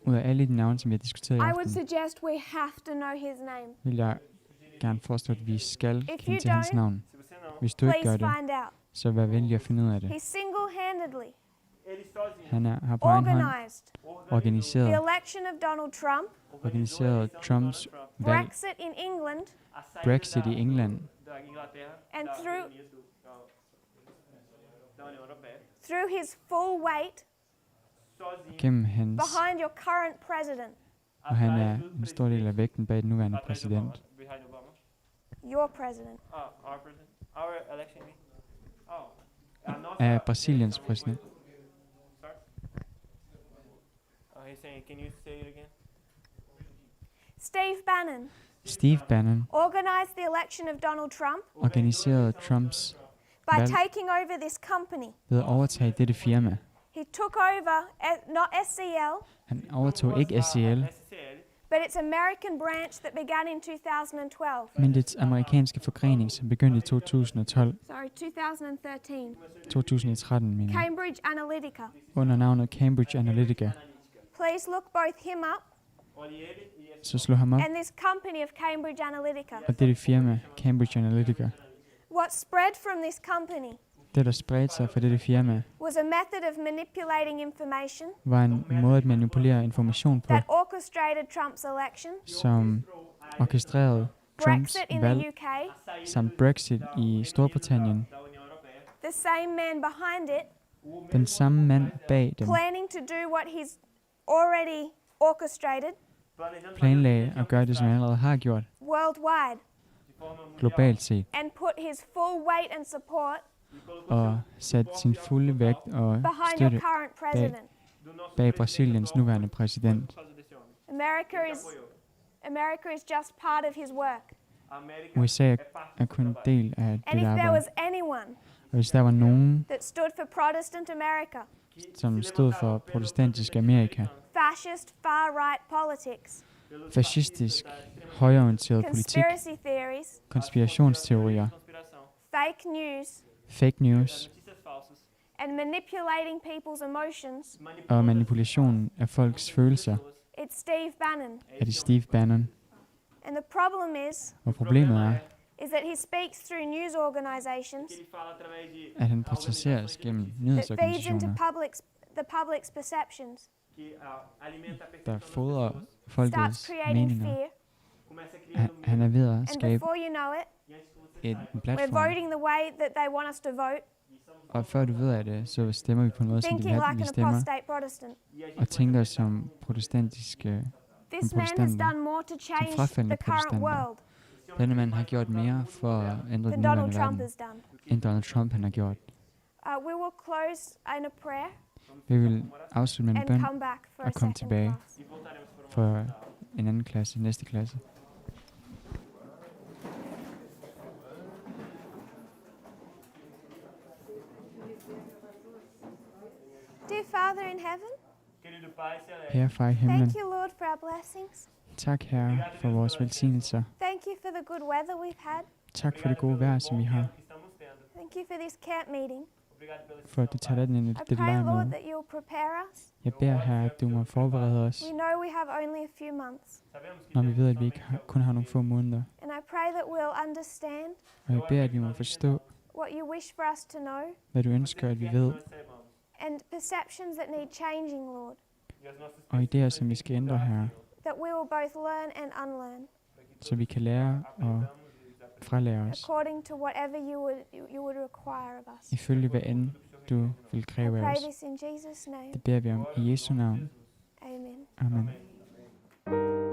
[SPEAKER 1] ud af alle de navne, som vi har diskuteret i
[SPEAKER 2] I would
[SPEAKER 1] aften,
[SPEAKER 2] suggest we have to know his name.
[SPEAKER 1] vil jeg gerne forestå, at vi skal
[SPEAKER 2] If you
[SPEAKER 1] kende til hans
[SPEAKER 2] don't,
[SPEAKER 1] navn. Hvis du ikke gør
[SPEAKER 2] Please
[SPEAKER 1] det,
[SPEAKER 2] find out.
[SPEAKER 1] så vær venlig at finde ud af det.
[SPEAKER 2] He single-handedly
[SPEAKER 1] Han har på egen hånd
[SPEAKER 2] organized the
[SPEAKER 1] organiseret
[SPEAKER 2] election of Donald Trump,
[SPEAKER 1] Trumps valg,
[SPEAKER 2] Brexit in England,
[SPEAKER 1] Brexit i England,
[SPEAKER 2] and through his full weight
[SPEAKER 1] gennem hans,
[SPEAKER 2] behind your current president,
[SPEAKER 1] og han er en stor del af vægten bag den nuværende præsident.
[SPEAKER 2] your president.
[SPEAKER 3] Our president. Our election.
[SPEAKER 1] Af Brasiliens præsident.
[SPEAKER 3] Sorry. He's saying, can you say it again?
[SPEAKER 2] Steve Bannon
[SPEAKER 1] Steve Bannon
[SPEAKER 2] organized the election of Donald Trump
[SPEAKER 1] organiserede Trumps
[SPEAKER 2] by
[SPEAKER 1] valg
[SPEAKER 2] taking over this company.
[SPEAKER 1] ved at overtage dette firma.
[SPEAKER 2] He took over, not SCL,
[SPEAKER 1] Han overtog ikke SCL,
[SPEAKER 2] but its American branch that began in 2012.
[SPEAKER 1] men dets amerikanske forgrening, som begyndte i 2013, mener jeg,
[SPEAKER 2] Cambridge Analytica.
[SPEAKER 1] under navnet Cambridge Analytica.
[SPEAKER 2] Please look both him up
[SPEAKER 1] Så slå ham op,
[SPEAKER 2] and this company of Cambridge Analytica.
[SPEAKER 1] og dette firma, Cambridge Analytica.
[SPEAKER 2] What spread from this company
[SPEAKER 1] Det, der spredte sig fra dette firma,
[SPEAKER 2] was a method of manipulating information
[SPEAKER 1] var en måde at manipulere information på,
[SPEAKER 2] that orchestrated Trump's election,
[SPEAKER 1] som orkestrerede Trumps
[SPEAKER 2] Brexit in
[SPEAKER 1] valg,
[SPEAKER 2] the UK,
[SPEAKER 1] samt Brexit i Storbritannien.
[SPEAKER 2] the same man behind it,
[SPEAKER 1] Den samme mand bag dem
[SPEAKER 2] planning to do what he's already orchestrated
[SPEAKER 1] planlagde at gøre det, som han allerede har gjort,
[SPEAKER 2] worldwide,
[SPEAKER 1] globalt set,
[SPEAKER 2] and put his full weight and support
[SPEAKER 1] og satte sin fulde vægt og
[SPEAKER 2] behind your
[SPEAKER 1] støtte
[SPEAKER 2] current president.
[SPEAKER 1] bag Brasiliens nuværende præsident.
[SPEAKER 2] America is just part of his work.
[SPEAKER 1] USA er kun en del af
[SPEAKER 2] And
[SPEAKER 1] det
[SPEAKER 2] if there
[SPEAKER 1] arbejde.
[SPEAKER 2] was anyone
[SPEAKER 1] Og hvis der var nogen,
[SPEAKER 2] that stood for Protestant America,
[SPEAKER 1] som stod for protestantisk Amerika,
[SPEAKER 2] fascist far-right politics,
[SPEAKER 1] fascistisk, højreorienteret politik,
[SPEAKER 2] conspiracy theories,
[SPEAKER 1] konspirationsteorier,
[SPEAKER 2] fake news,
[SPEAKER 1] fake news
[SPEAKER 2] and manipulating people's emotions,
[SPEAKER 1] og manipulation af folks følelser,
[SPEAKER 2] it's Steve Bannon.
[SPEAKER 1] er det Steve Bannon.
[SPEAKER 2] And the problem
[SPEAKER 1] Og problemet er,
[SPEAKER 2] is that he speaks through news organizations
[SPEAKER 1] at han processeres gennem
[SPEAKER 2] that feeds into
[SPEAKER 1] nyhedsorganisationer,
[SPEAKER 2] the public's perceptions,
[SPEAKER 1] der fodrer
[SPEAKER 2] starts
[SPEAKER 1] folkets
[SPEAKER 2] creating
[SPEAKER 1] meninger.
[SPEAKER 2] fear,
[SPEAKER 1] Han er ved at
[SPEAKER 2] and
[SPEAKER 1] skabe
[SPEAKER 2] before you know it,
[SPEAKER 1] en
[SPEAKER 2] we're
[SPEAKER 1] platform,
[SPEAKER 2] voting the way that they want us to vote,
[SPEAKER 1] og før du ved af det, så stemmer vi på en måde, som de
[SPEAKER 2] thinking
[SPEAKER 1] vil have,
[SPEAKER 2] like
[SPEAKER 1] vi
[SPEAKER 2] an
[SPEAKER 1] stemmer,
[SPEAKER 2] apostate Protestant.
[SPEAKER 1] og tænker som protestantiske.
[SPEAKER 2] This man has
[SPEAKER 1] protestanter,
[SPEAKER 2] done more to change
[SPEAKER 1] frafaldne
[SPEAKER 2] the current
[SPEAKER 1] protestanter.
[SPEAKER 2] world
[SPEAKER 1] Denne mand har gjort mere for at ændre den
[SPEAKER 2] than Donald
[SPEAKER 1] nuværende
[SPEAKER 2] Trump
[SPEAKER 1] verden,
[SPEAKER 2] has done.
[SPEAKER 1] end Donald Trump han har gjort.
[SPEAKER 2] We will close in a prayer
[SPEAKER 1] Vi vil afslutte med en
[SPEAKER 2] and
[SPEAKER 1] bøn
[SPEAKER 2] come back for a
[SPEAKER 1] og komme
[SPEAKER 2] second
[SPEAKER 1] tilbage
[SPEAKER 2] class.
[SPEAKER 1] for en anden klasse, næste klasse.
[SPEAKER 2] Dear Father in heaven,
[SPEAKER 1] Herre far i himlen,
[SPEAKER 2] thank you, Lord, for our blessings.
[SPEAKER 1] tak herre for vores velsignelser.
[SPEAKER 2] Thank you for the good weather we've had.
[SPEAKER 1] Tak for det gode vejr, som vi har.
[SPEAKER 2] Thank you for this camp meeting.
[SPEAKER 1] For at du tager dig ind i
[SPEAKER 2] I
[SPEAKER 1] dette
[SPEAKER 2] pray, Lord,
[SPEAKER 1] lejrmøde.
[SPEAKER 2] that you'll prepare us.
[SPEAKER 1] Jeg beder herre, at du må forberede os,
[SPEAKER 2] We know we have only a few months.
[SPEAKER 1] når vi ved, at vi ikke kun har nogle få måneder.
[SPEAKER 2] And I pray that we'll understand
[SPEAKER 1] Og jeg beder, at vi må forstå,
[SPEAKER 2] what you wish for us to know,
[SPEAKER 1] hvad du ønsker, at vi ved,
[SPEAKER 2] and perceptions that need changing, Lord.
[SPEAKER 1] og idéer, som vi skal ændre herre,
[SPEAKER 2] That we will both learn and unlearn
[SPEAKER 1] så vi kan lære og frelære os,
[SPEAKER 2] according to whatever you would require of us.
[SPEAKER 1] ifølge hvad end du vil
[SPEAKER 2] I
[SPEAKER 1] kræve af
[SPEAKER 2] pray
[SPEAKER 1] os.
[SPEAKER 2] this in Jesus' name.
[SPEAKER 1] Det beder vi om i Jesu navn.
[SPEAKER 2] Amen.
[SPEAKER 1] Amen.